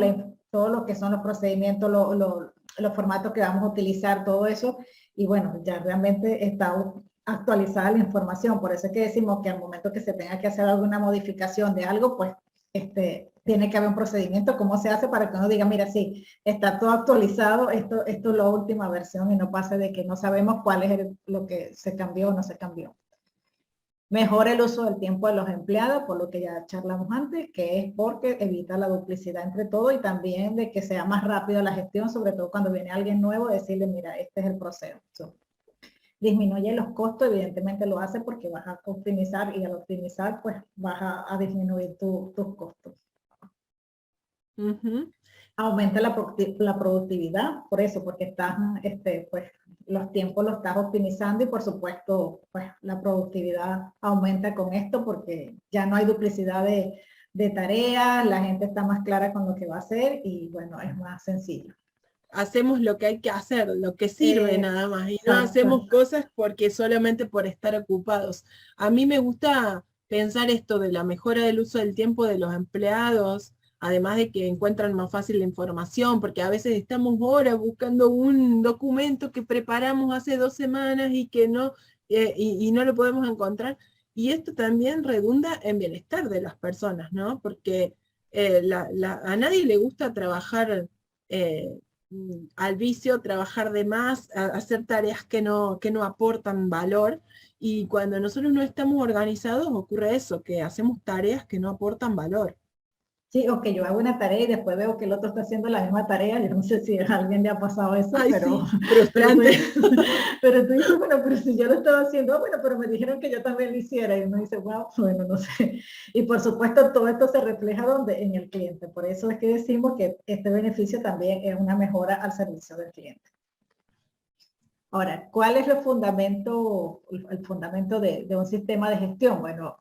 todo lo que son los procedimientos, los formatos que vamos a utilizar, todo eso, y bueno, ya realmente está actualizada la información. Por eso es que decimos que al momento que se tenga que hacer alguna modificación de algo, pues tiene que haber un procedimiento, cómo se hace para que uno diga, mira, sí, está todo actualizado, esto es la última versión y no pase de que no sabemos cuál es lo que se cambió o no se cambió. Mejora el uso del tiempo de los empleados, por lo que ya charlamos antes, que es porque evita la duplicidad entre todo y también de que sea más rápido la gestión, sobre todo cuando viene alguien nuevo, decirle, mira, este es el proceso. Disminuye los costos, evidentemente lo hace porque vas a optimizar y al optimizar pues vas a disminuir tus costos. Aumenta la productividad, por eso, porque estás, pues, los tiempos los estás optimizando y por supuesto, pues, la productividad aumenta con esto porque ya no hay duplicidad de tareas, la gente está más clara con lo que va a hacer y bueno, es más sencillo. Hacemos lo que hay que hacer, lo que sirve nada más, y no hacemos cosas porque solamente por estar ocupados. A mí me gusta pensar esto de la mejora del uso del tiempo de los empleados, además de que encuentran más fácil la información, porque a veces estamos horas buscando un documento que preparamos hace 2 semanas y que no, y no lo podemos encontrar. Y esto también redunda en bienestar de las personas, ¿no? Porque a nadie le gusta trabajar al vicio, trabajar de más, hacer tareas que no aportan valor. Y cuando nosotros no estamos organizados ocurre eso, que hacemos tareas que no aportan valor. Sí, o que yo hago una tarea y después veo que el otro está haciendo la misma tarea. Yo no sé si a alguien le ha pasado eso, Ay, pero, sí, frustrante. pero tú dices, bueno, pero si yo lo estaba haciendo, bueno, pero me dijeron que yo también lo hiciera. Y uno dice, wow, bueno, no sé. Y por supuesto, todo esto se refleja donde en el cliente. Por eso es que decimos que este beneficio también es una mejora al servicio del cliente. Ahora, ¿cuál es el fundamento de un sistema de gestión? Bueno,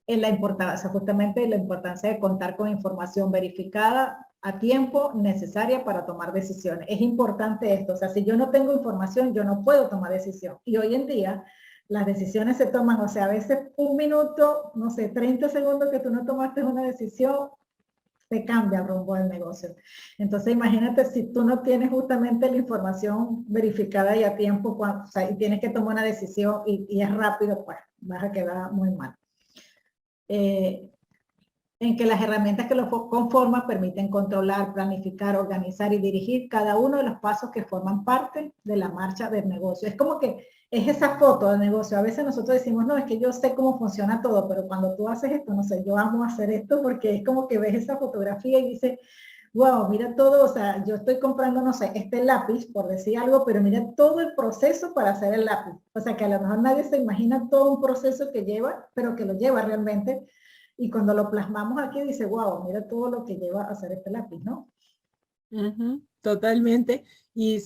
en la importancia, justamente la importancia de contar con información verificada a tiempo necesaria para tomar decisiones. Es importante esto, o sea, si yo no tengo información, yo no puedo tomar decisión. Y hoy en día las decisiones se toman, o sea, a veces un minuto, no sé, 30 segundos que tú no tomaste una decisión, se cambia el rumbo del negocio. Entonces, imagínate si tú no tienes justamente la información verificada y a tiempo, o sea, y tienes que tomar una decisión y es rápido, pues vas a quedar muy mal. En que las herramientas que lo conforman permiten controlar, planificar, organizar y dirigir cada uno de los pasos que forman parte de la marcha del negocio. Es como que es esa foto del negocio. A veces nosotros decimos, no, es que yo sé cómo funciona todo, pero cuando tú haces esto, no sé, yo amo hacer esto porque es como que ves esa fotografía y dices, wow, mira todo, o sea, yo estoy comprando, no sé, este lápiz, por decir algo, pero mira todo el proceso para hacer el lápiz. O sea, que a lo mejor nadie se imagina todo un proceso que lleva, pero que lo lleva realmente. Y cuando lo plasmamos aquí, dice, wow, mira todo lo que lleva a hacer este lápiz, ¿no? Totalmente. Y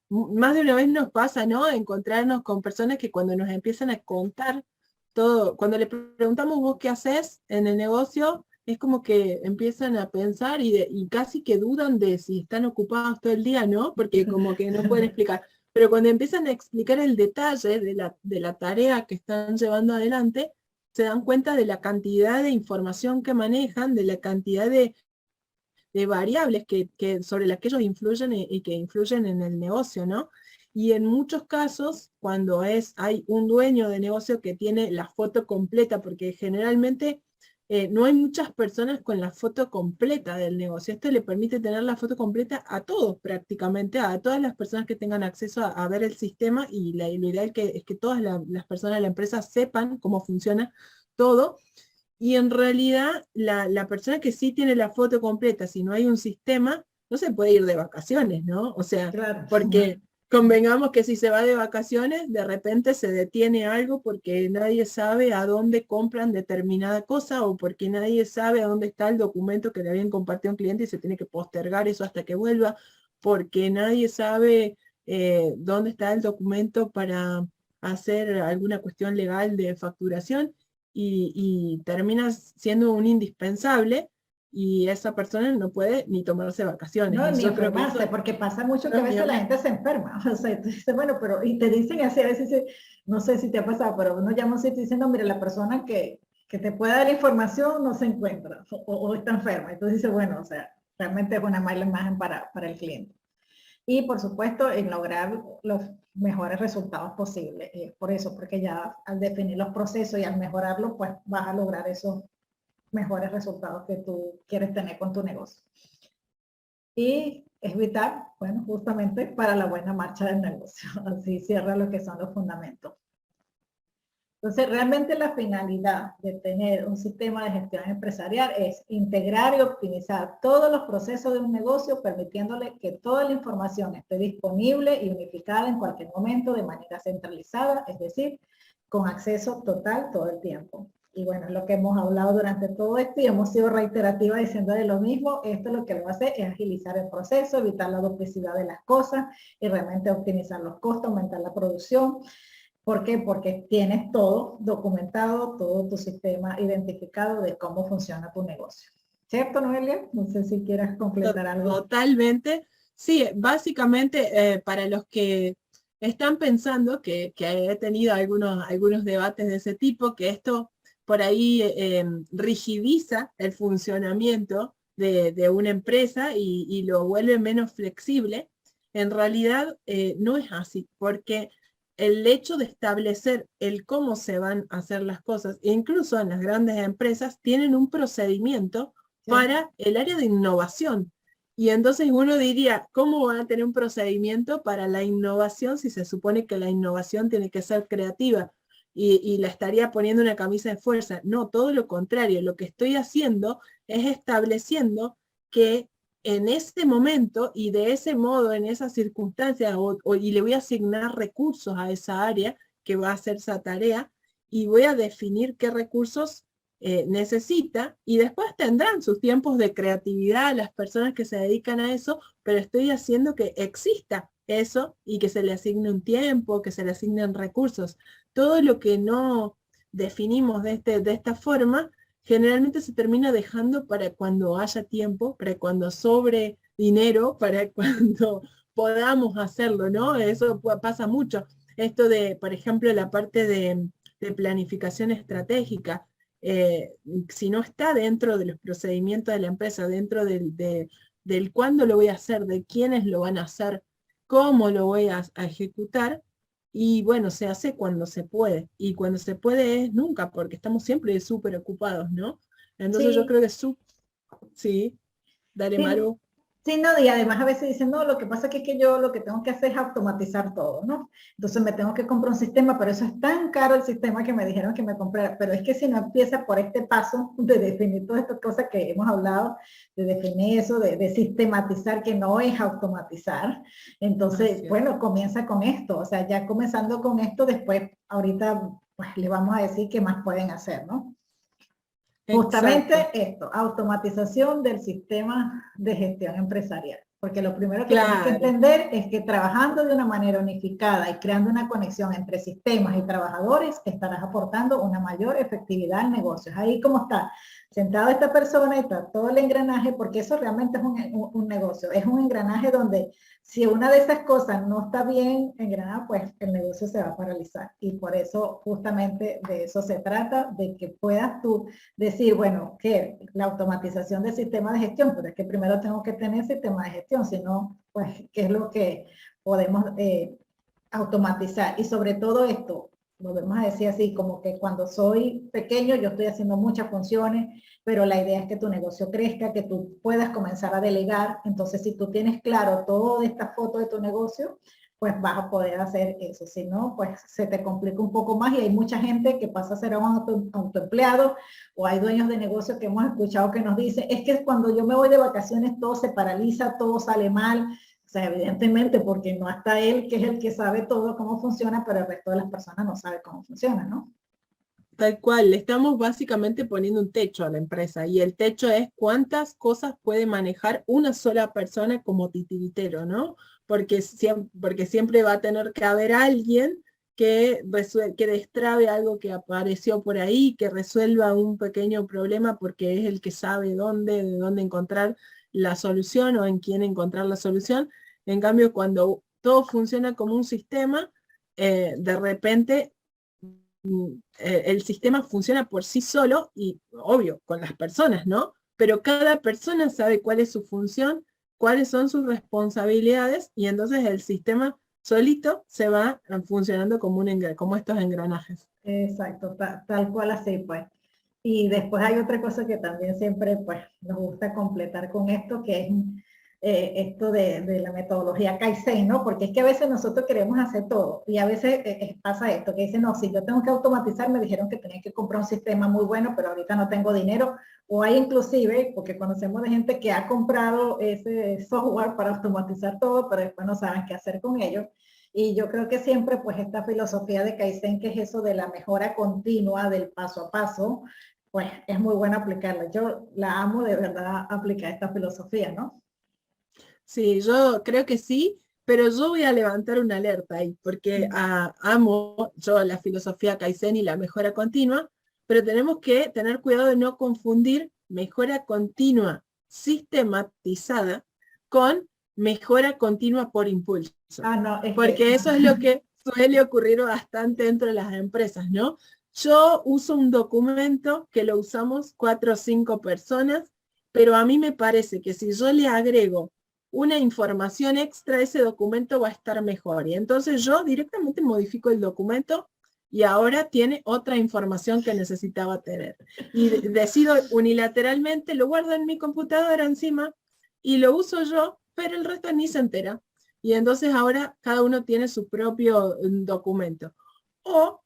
más de una vez nos pasa, ¿no? Encontrarnos con personas que cuando nos empiezan a contar todo, cuando le preguntamos vos qué haces en el negocio, es como que empiezan a pensar y casi que dudan de si están ocupados todo el día, ¿no? Porque como que no pueden explicar. Pero cuando empiezan a explicar el detalle de la tarea que están llevando adelante, se dan cuenta de la cantidad de información que manejan, de la cantidad de variables sobre las que ellos influyen y que influyen en el negocio, ¿no? Y en muchos casos, cuando hay un dueño de negocio que tiene la foto completa, porque generalmente no hay muchas personas con la foto completa del negocio. Esto le permite tener la foto completa a todos prácticamente, a todas las personas que tengan acceso a ver el sistema y lo ideal es que todas las personas de la empresa sepan cómo funciona todo. Y en realidad, la persona que sí tiene la foto completa, si no hay un sistema, no se puede ir de vacaciones, ¿no? O sea, claro. porque convengamos que si se va de vacaciones, de repente se detiene algo porque nadie sabe a dónde compran determinada cosa o porque nadie sabe a dónde está el documento que le habían compartido a un cliente y se tiene que postergar eso hasta que vuelva, porque nadie sabe dónde está el documento para hacer alguna cuestión legal de facturación y termina siendo un indispensable y esa persona no puede ni tomarse vacaciones. No, Y ni yo creo que enfermarse, eso, porque pasa mucho que a no, ni veces la hablar. gente se enferma. O sea, tú dices, bueno, pero, y te dicen así, a veces, no sé si te ha pasado, pero uno llama a un sitio diciendo, mire, la persona que te pueda dar información no se encuentra o está enferma. Entonces dice, bueno, o sea, realmente es una mala imagen para el cliente. Y por supuesto, en lograr los mejores resultados posibles. Por eso, porque ya al definir los procesos y al mejorarlos, pues vas a lograr esos mejores resultados que tú quieres tener con tu negocio. Y es vital, bueno, justamente para la buena marcha del negocio. Así cierra lo que son los fundamentos. Entonces, realmente la finalidad de tener un sistema de gestión empresarial es integrar y optimizar todos los procesos de un negocio, permitiéndole que toda la información esté disponible y unificada en cualquier momento de manera centralizada, es decir, con acceso total todo el tiempo. Y bueno, es lo que hemos hablado durante todo esto y hemos sido reiterativas diciendo de lo mismo. Esto lo que lo hace es agilizar el proceso, evitar la duplicidad de las cosas y realmente optimizar los costos, aumentar la producción. ¿Por qué? Porque tienes todo documentado, todo tu sistema identificado de cómo funciona tu negocio. ¿Cierto, Noelia? No sé si quieras completar algo. Totalmente. Sí, básicamente para los que están pensando que he tenido algunos debates de ese tipo, que esto por ahí rigidiza el funcionamiento de una empresa y lo vuelve menos flexible, en realidad no es así, porque el hecho de establecer el cómo se van a hacer las cosas, incluso en las grandes empresas, tienen un procedimiento para el área de innovación. Y entonces uno diría, ¿cómo van a tener un procedimiento para la innovación si se supone que la innovación tiene que ser creativa? Y la estaría poniendo una camisa de fuerza. No, todo lo contrario. Lo que estoy haciendo es estableciendo que en este momento y de ese modo, en esas circunstancias, y le voy a asignar recursos a esa área que va a hacer esa tarea, y voy a definir qué recursos necesita, y después tendrán sus tiempos de creatividad las personas que se dedican a eso, pero estoy haciendo que exista eso y que se le asigne un tiempo, que se le asignen recursos. Todo lo que no definimos de esta forma, generalmente se termina dejando para cuando haya tiempo, para cuando sobre dinero, para cuando podamos hacerlo, ¿no? Eso pasa mucho. Esto de, por ejemplo, la parte de planificación estratégica, si no está dentro de los procedimientos de la empresa, dentro del cuándo lo voy a hacer, de quiénes lo van a hacer, cómo lo voy a ejecutar, y bueno, se hace cuando se puede, y cuando se puede es nunca, porque estamos siempre súper ocupados, ¿no? Entonces yo Sí, creo que sí, dale sí, Maru. sí, no, y además a veces dicen, no, lo que pasa es que yo lo que tengo que hacer es automatizar todo, ¿no? Entonces me tengo que comprar un sistema, pero eso es tan caro el sistema que me dijeron que me comprara. Pero es que si no empieza por este paso de definir todas estas cosas que hemos hablado, de definir eso, de sistematizar, que no es automatizar, entonces, Así es. bueno, comienza con esto. O sea, ya comenzando con esto, después, ahorita, pues les vamos a decir qué más pueden hacer, ¿no? Justamente Exacto, esto, automatización del sistema de gestión empresarial. Porque lo primero que tienes que claro. entender es que trabajando de una manera unificada y creando una conexión entre sistemas y trabajadores, estarás aportando una mayor efectividad al negocio. Es ahí como está sentado esta persona y está todo el engranaje, porque eso realmente es un negocio. Es un engranaje donde si una de esas cosas no está bien engranada, pues el negocio se va a paralizar. Y por eso justamente de eso se trata, de que puedas tú decir, bueno, que la automatización del sistema de gestión, pero es que primero tengo que tener sistema de gestión, si no, pues, ¿qué es lo que podemos automatizar? Y sobre todo esto, volvemos a decir así, como que cuando soy pequeño yo estoy haciendo muchas funciones, pero la idea es que tu negocio crezca, que tú puedas comenzar a delegar. Entonces, si tú tienes claro todo de esta foto de tu negocio, pues vas a poder hacer eso. Si no, pues se te complica un poco más y hay mucha gente que pasa a ser un autoempleado o hay dueños de negocios que hemos escuchado que nos dicen, es que cuando yo me voy de vacaciones todo se paraliza, todo sale mal. O sea, evidentemente porque no está él, que es el que sabe todo cómo funciona, pero el resto de las personas no sabe cómo funciona, ¿no? Tal cual, le estamos básicamente poniendo un techo a la empresa, y el techo es cuántas cosas puede manejar una sola persona como titiritero, ¿no? Porque siempre va a tener que haber alguien que destrabe algo que apareció por ahí, que resuelva un pequeño problema porque es el que sabe de dónde encontrar la solución o en quién encontrar la solución. En cambio, cuando todo funciona como un sistema, de repente el sistema funciona por sí solo y obvio, con las personas, ¿no? Pero cada persona sabe cuál es su función, cuáles son sus responsabilidades, y entonces el sistema solito se va funcionando como estos engranajes. Exacto, tal cual así, pues. Y después hay otra cosa que también siempre pues, nos gusta completar con esto, que es esto de la metodología Kaizen, ¿no? Porque es que a veces nosotros queremos hacer todo y a veces pasa esto, que dicen, no, si yo tengo que automatizar, me dijeron que tenía que comprar un sistema muy bueno, pero ahorita no tengo dinero. O hay inclusive, porque conocemos de gente que ha comprado ese software para automatizar todo, pero después no saben qué hacer con ello. Y yo creo que siempre, pues, esta filosofía de Kaizen, que es eso de la mejora continua, del paso a paso, pues es muy buena aplicarla. Yo la amo de verdad aplicar esta filosofía, ¿no? Sí, yo creo que sí, pero yo voy a levantar una alerta ahí, porque amo yo la filosofía Kaizen y la mejora continua, pero tenemos que tener cuidado de no confundir mejora continua sistematizada con mejora continua por impulso, Ah, no, es que, porque eso es lo que suele ocurrir bastante dentro de las empresas, ¿no? Yo uso un documento que lo usamos 4 o 5 personas, pero a mí me parece que si yo le agrego una información extra, ese documento va a estar mejor. Y entonces yo directamente modifico el documento y ahora tiene otra información que necesitaba tener. Y decido unilateralmente, lo guardo en mi computadora encima y lo uso yo, pero el resto ni se entera. Y entonces ahora cada uno tiene su propio documento. O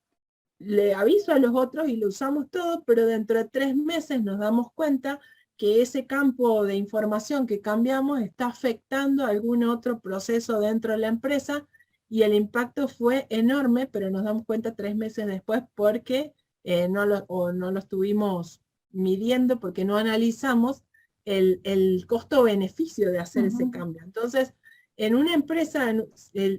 le aviso a los otros y lo usamos todo, pero dentro de 3 meses nos damos cuenta que ese campo de información que cambiamos está afectando algún otro proceso dentro de la empresa y el impacto fue enorme, pero nos damos cuenta 3 meses después porque no lo estuvimos midiendo, porque no analizamos el costo-beneficio de hacer ese uh-huh. cambio. Entonces, en una empresa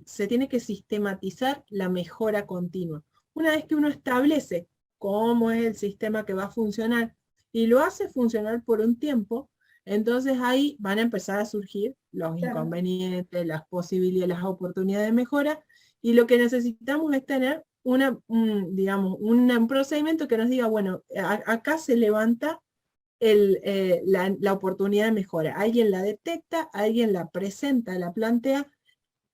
se tiene que sistematizar la mejora continua. Una vez que uno establece cómo es el sistema que va a funcionar y lo hace funcionar por un tiempo, entonces ahí van a empezar a surgir los Claro. inconvenientes, las posibilidades, las oportunidades de mejora, y lo que necesitamos es tener digamos, un procedimiento que nos diga, bueno, acá se levanta la oportunidad de mejora. Alguien la detecta, alguien la presenta, la plantea,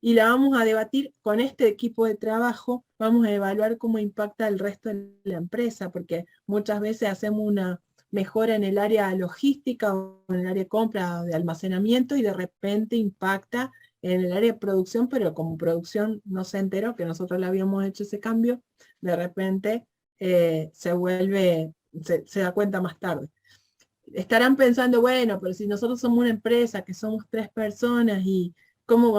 y la vamos a debatir con este equipo de trabajo, vamos a evaluar cómo impacta el resto de la empresa, porque muchas veces hacemos una mejora en el área logística o en el área de compra, de almacenamiento, y de repente impacta en el área de producción, pero como producción no se enteró que nosotros le habíamos hecho ese cambio, de repente se da cuenta más tarde. Estarán pensando, bueno, pero si nosotros somos una empresa, que somos 3 personas, y cómo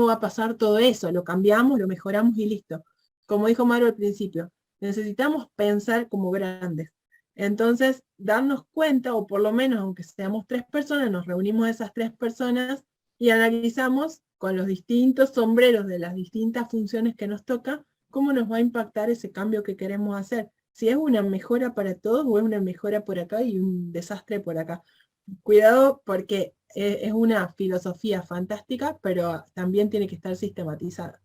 va a pasar todo eso, lo cambiamos, lo mejoramos y listo. Como dijo Mario al principio, necesitamos pensar como grandes. Entonces, darnos cuenta, o por lo menos, aunque seamos 3 personas, nos reunimos esas 3 personas y analizamos con los distintos sombreros de las distintas funciones que nos toca, cómo nos va a impactar ese cambio que queremos hacer, si es una mejora para todos o es una mejora por acá y un desastre por acá. Cuidado, porque es una filosofía fantástica, pero también tiene que estar sistematizada.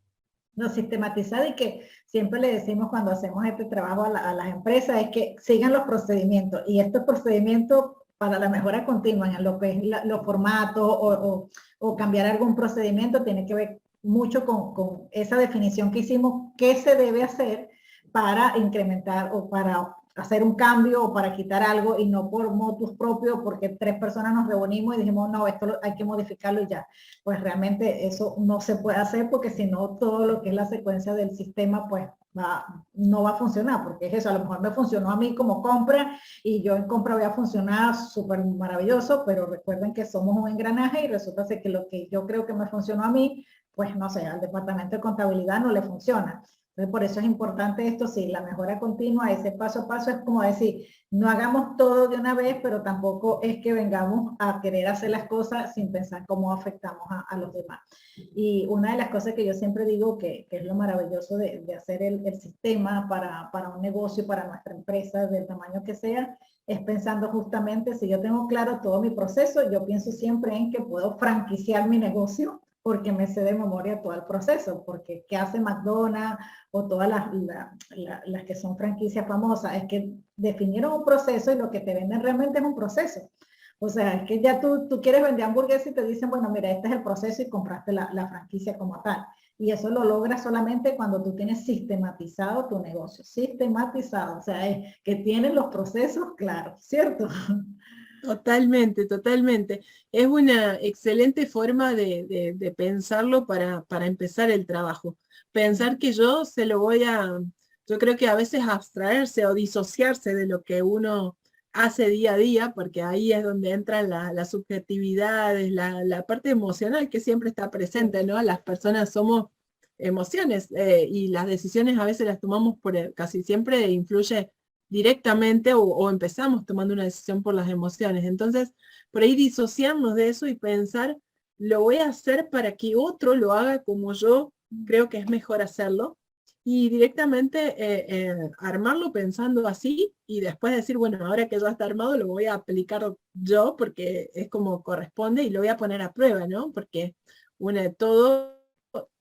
No, sistematizada, y que siempre le decimos cuando hacemos este trabajo a las empresas es que sigan los procedimientos, y estos procedimientos para la mejora continua en lo que es los formatos o cambiar algún procedimiento tiene que ver mucho con esa definición que hicimos, qué se debe hacer para incrementar o para hacer un cambio o para quitar algo, y no por motus propio, porque 3 personas nos reunimos y dijimos, no, esto hay que modificarlo y ya. Pues realmente eso no se puede hacer, porque si no, todo lo que es la secuencia del sistema, pues no va a funcionar, porque es eso, a lo mejor me funcionó a mí como compra y yo en compra voy a funcionar súper maravilloso, pero recuerden que somos un engranaje y resulta ser que lo que yo creo que me funcionó a mí, pues no sé, al departamento de contabilidad no le funciona. Entonces, por eso es importante esto, sí, la mejora continua, ese paso a paso es como decir, no hagamos todo de una vez, pero tampoco es que vengamos a querer hacer las cosas sin pensar cómo afectamos a los demás. Y una de las cosas que yo siempre digo que es lo maravilloso de hacer el sistema para un negocio, para nuestra empresa, del tamaño que sea, es pensando justamente, si yo tengo claro todo mi proceso, yo pienso siempre en que puedo franquiciar mi negocio, porque me sé de memoria todo el proceso, porque ¿qué hace McDonald's o todas las que son franquicias famosas? Es que definieron un proceso y lo que te venden realmente es un proceso. O sea, es que ya tú quieres vender hamburguesas y te dicen, bueno, mira, este es el proceso, y compraste la franquicia como tal. Y eso lo logras solamente cuando tú tienes sistematizado tu negocio, sistematizado, o sea, que tienes los procesos claros, ¿cierto? Totalmente, totalmente. Es una excelente forma de pensarlo para empezar el trabajo. Pensar que yo creo que a veces abstraerse o disociarse de lo que uno hace día a día, porque ahí es donde entran las subjetividades, la parte emocional que siempre está presente, ¿no? Las personas somos emociones y las decisiones a veces las tomamos casi siempre influye directamente o empezamos tomando una decisión por las emociones. Entonces, por ahí disociarnos de eso y pensar, lo voy a hacer para que otro lo haga como yo creo que es mejor hacerlo. Y directamente armarlo pensando así y después decir, bueno, ahora que ya está armado lo voy a aplicar yo porque es como corresponde y lo voy a poner a prueba, ¿no? Porque bueno, todo,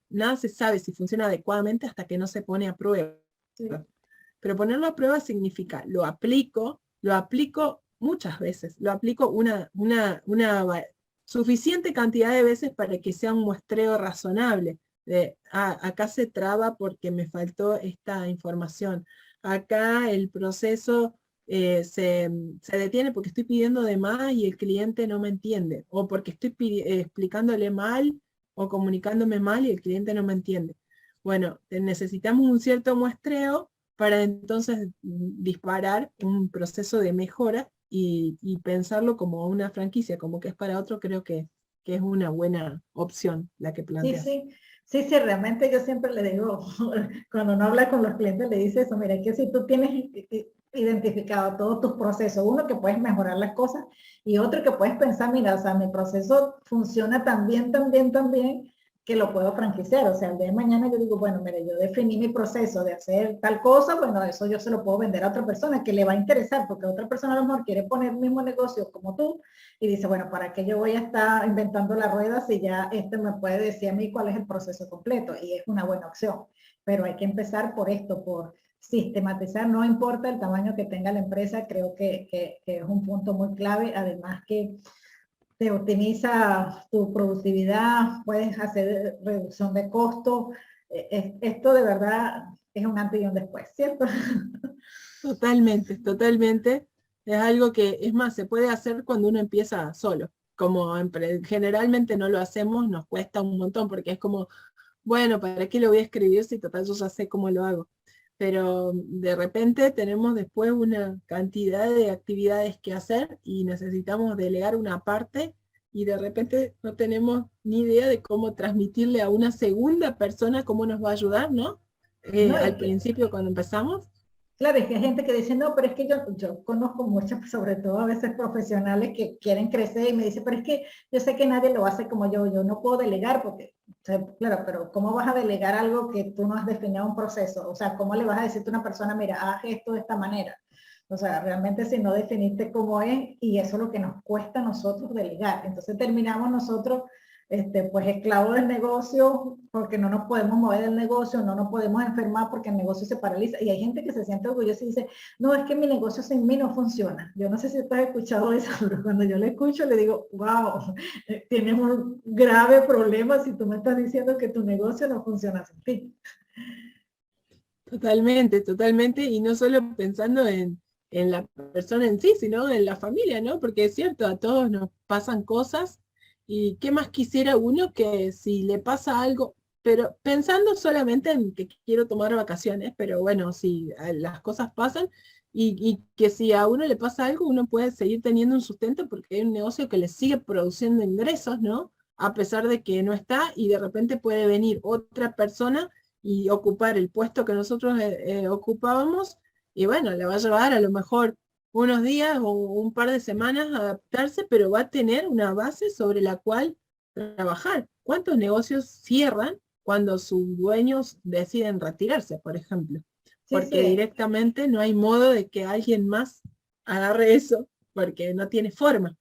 nada se sabe si funciona adecuadamente hasta que no se pone a prueba. Sí. Pero ponerlo a prueba significa, lo aplico muchas veces, lo aplico suficiente cantidad de veces para que sea un muestreo razonable. Acá se traba porque me faltó esta información. Acá el proceso se detiene porque estoy pidiendo de más y el cliente no me entiende. O porque estoy explicándole mal o comunicándome mal y el cliente no me entiende. Bueno, necesitamos un cierto muestreo para entonces disparar un proceso de mejora y pensarlo como una franquicia, como que es para otro, creo que es una buena opción la que Sí, planteas. sí, sí, sí, realmente yo siempre le digo, cuando uno habla con los clientes, le dice eso, mira, que si tú tienes identificado todos tus procesos, uno que puedes mejorar las cosas y otro que puedes pensar, mira, o sea, mi proceso funciona tan bien, tan bien, tan bien, que lo puedo franquiciar. O sea, el día de mañana yo digo, bueno, mire, yo definí mi proceso de hacer tal cosa, bueno, eso yo se lo puedo vender a otra persona que le va a interesar, porque otra persona a lo mejor quiere poner el mismo negocio como tú, y dice, bueno, ¿para qué yo voy a estar inventando la rueda si ya este me puede decir a mí cuál es el proceso completo? Y es una buena opción. Pero hay que empezar por esto, por sistematizar, no importa el tamaño que tenga la empresa, creo que es un punto muy clave, además que te optimiza tu productividad, puedes hacer reducción de costos. Esto de verdad es un antes y un después, ¿cierto? Totalmente, totalmente. Es algo que, es más, se puede hacer cuando uno empieza solo. Como generalmente no lo hacemos, nos cuesta un montón porque es como, bueno, ¿para qué lo voy a escribir si total yo ya sé cómo lo hago? Pero de repente tenemos después una cantidad de actividades que hacer y necesitamos delegar una parte y de repente no tenemos ni idea de cómo transmitirle a una segunda persona cómo nos va a ayudar, ¿no? ¿No? Al principio cuando empezamos. Claro, es que hay gente que dice, no, pero es que yo conozco muchas, sobre todo a veces profesionales que quieren crecer y me dicen, pero es que yo sé que nadie lo hace como yo no puedo delegar porque, o sea, claro, pero ¿cómo vas a delegar algo que tú no has definido un proceso? O sea, ¿cómo le vas a decir a una persona, mira, haz esto de esta manera? O sea, realmente si no definiste cómo es, y eso es lo que nos cuesta a nosotros delegar. Entonces terminamos nosotros pues esclavos del negocio, porque no nos podemos mover del negocio, no nos podemos enfermar porque el negocio se paraliza. Y hay gente que se siente orgullosa y dice, no, es que mi negocio sin mí no funciona. Yo no sé si tú has escuchado eso, pero cuando yo lo escucho le digo, wow, tienes un grave problema si tú me estás diciendo que tu negocio no funciona sin ti. Totalmente, totalmente, y no solo pensando en la persona en sí, sino en la familia, ¿no? Porque es cierto, a todos nos pasan cosas y qué más quisiera uno que si le pasa algo, pero pensando solamente en que quiero tomar vacaciones, pero bueno, si las cosas pasan y que si a uno le pasa algo, uno puede seguir teniendo un sustento porque hay un negocio que le sigue produciendo ingresos, ¿no? A pesar de que no está y de repente puede venir otra persona y ocupar el puesto que nosotros ocupábamos, y bueno, le va a llevar a lo mejor unos días o un par de semanas a adaptarse, pero va a tener una base sobre la cual trabajar. ¿Cuántos negocios cierran cuando sus dueños deciden retirarse, por ejemplo? Sí, Porque sí. directamente no hay modo de que alguien más agarre eso, porque no tiene forma.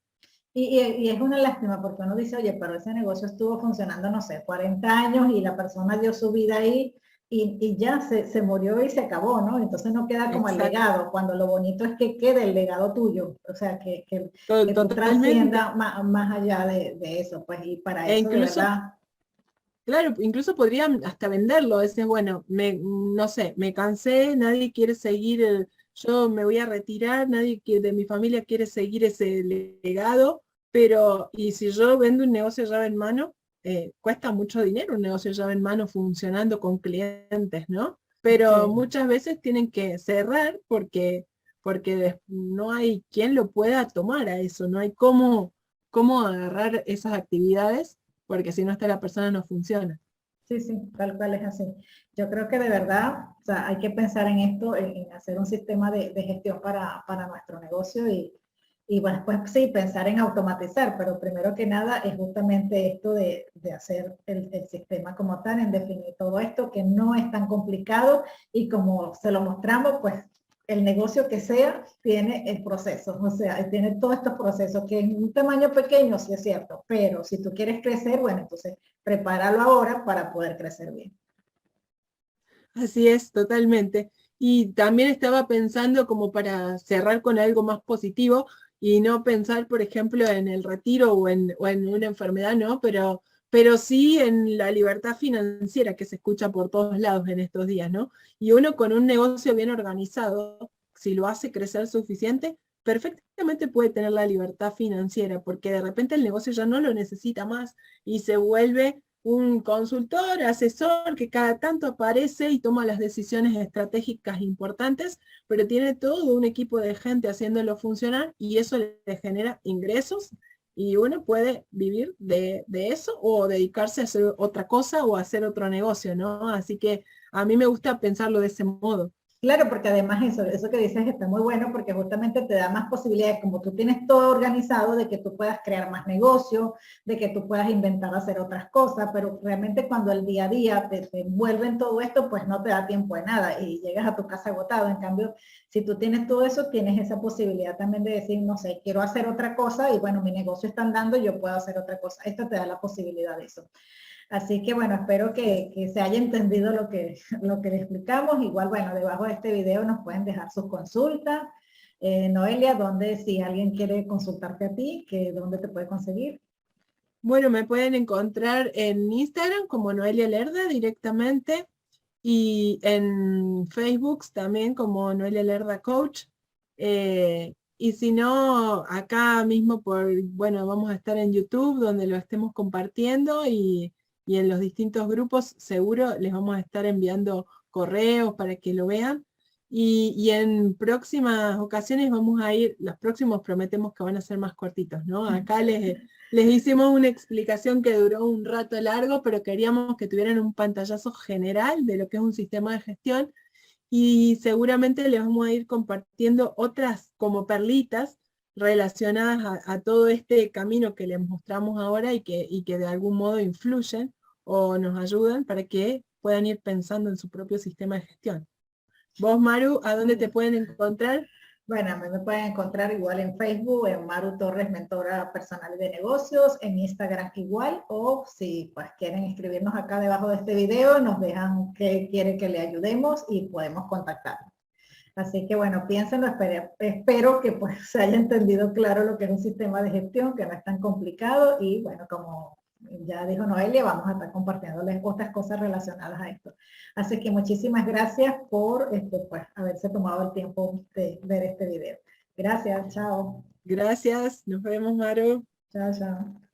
Y es una lástima porque uno dice, oye, pero ese negocio estuvo funcionando, no sé, 40 años y la persona dio su vida ahí y ya se murió y se acabó, ¿no? Entonces no queda como el Exacto, legado, cuando lo bonito es que quede el legado tuyo, o sea, que tú totalmente. trasciendas más allá de eso, pues, y para E eso de incluso verdad. Claro, incluso podrían hasta venderlo, decir, bueno, no sé, me cansé, nadie quiere seguir, yo me voy a retirar, nadie de mi familia quiere seguir ese legado, pero, y si yo vendo un negocio llave en mano, cuesta mucho dinero un negocio llave en mano funcionando con clientes, ¿no? Pero Sí. muchas veces tienen que cerrar porque no hay quien lo pueda tomar a eso, no hay cómo agarrar esas actividades porque si no está la persona no funciona. Sí, sí, tal cual es así. Yo creo que de verdad, o sea, hay que pensar en esto, en hacer un sistema de gestión para nuestro negocio y bueno, pues sí, pensar en automatizar, pero primero que nada es justamente esto de hacer el sistema como tal, en definir todo esto, que no es tan complicado y como se lo mostramos, pues el negocio que sea tiene el proceso, o sea, tiene todos estos procesos que en un tamaño pequeño sí es cierto, pero si tú quieres crecer, bueno, entonces prepáralo ahora para poder crecer bien. Así es, totalmente. Y también estaba pensando como para cerrar con algo más positivo y no pensar, por ejemplo, en el retiro o en una enfermedad, ¿no? Pero sí en la libertad financiera que se escucha por todos lados en estos días, ¿no? Y uno con un negocio bien organizado, si lo hace crecer suficiente, perfectamente puede tener la libertad financiera, porque de repente el negocio ya no lo necesita más y se vuelve un consultor, asesor que cada tanto aparece y toma las decisiones estratégicas importantes, pero tiene todo un equipo de gente haciéndolo funcionar y eso le genera ingresos y uno puede vivir de eso o dedicarse a hacer otra cosa o hacer otro negocio, ¿no? Así que a mí me gusta pensarlo de ese modo. Claro, porque además eso que dices está muy bueno porque justamente te da más posibilidades, como tú tienes todo organizado, de que tú puedas crear más negocio, de que tú puedas inventar hacer otras cosas, pero realmente cuando el día a día te envuelve en todo esto, pues no te da tiempo de nada y llegas a tu casa agotado. En cambio, si tú tienes todo eso, tienes esa posibilidad también de decir, no sé, quiero hacer otra cosa y bueno, mi negocio está andando, yo puedo hacer otra cosa. Esto te da la posibilidad de eso. Así que bueno, espero que se haya entendido lo que le explicamos. Igual, bueno, debajo de este video nos pueden dejar sus consultas. Noelia, ¿dónde si alguien quiere consultarte a ti, dónde te puede conseguir? Bueno, me pueden encontrar en Instagram como Noelia Lerda directamente y en Facebook también como Noelia Lerda Coach. Y si no, acá mismo bueno, vamos a estar en YouTube donde lo estemos compartiendo y en los distintos grupos seguro les vamos a estar enviando correos para que lo vean. Y en próximas ocasiones vamos a ir, los próximos prometemos que van a ser más cortitos, ¿no? Acá les hicimos una explicación que duró un rato largo, pero queríamos que tuvieran un pantallazo general de lo que es un sistema de gestión y seguramente les vamos a ir compartiendo otras como perlitas relacionadas a todo este camino que les mostramos ahora y que de algún modo influyen o nos ayudan para que puedan ir pensando en su propio sistema de gestión. Vos, Maru, ¿a dónde te pueden encontrar? Bueno, a mí me pueden encontrar igual en Facebook, en Maru Torres, mentora personal de negocios, en Instagram igual, o si pues quieren escribirnos acá debajo de este video, nos dejan que quieren que le ayudemos y podemos contactarnos. Así que bueno, piénsenlo, espero que pues se haya entendido claro lo que es un sistema de gestión, que no es tan complicado y bueno, como ya dijo Noelia, vamos a estar compartiéndoles otras cosas relacionadas a esto. Así que muchísimas gracias por pues, haberse tomado el tiempo de ver este video. Gracias, chao. Gracias, nos vemos, Maru. Chao, chao.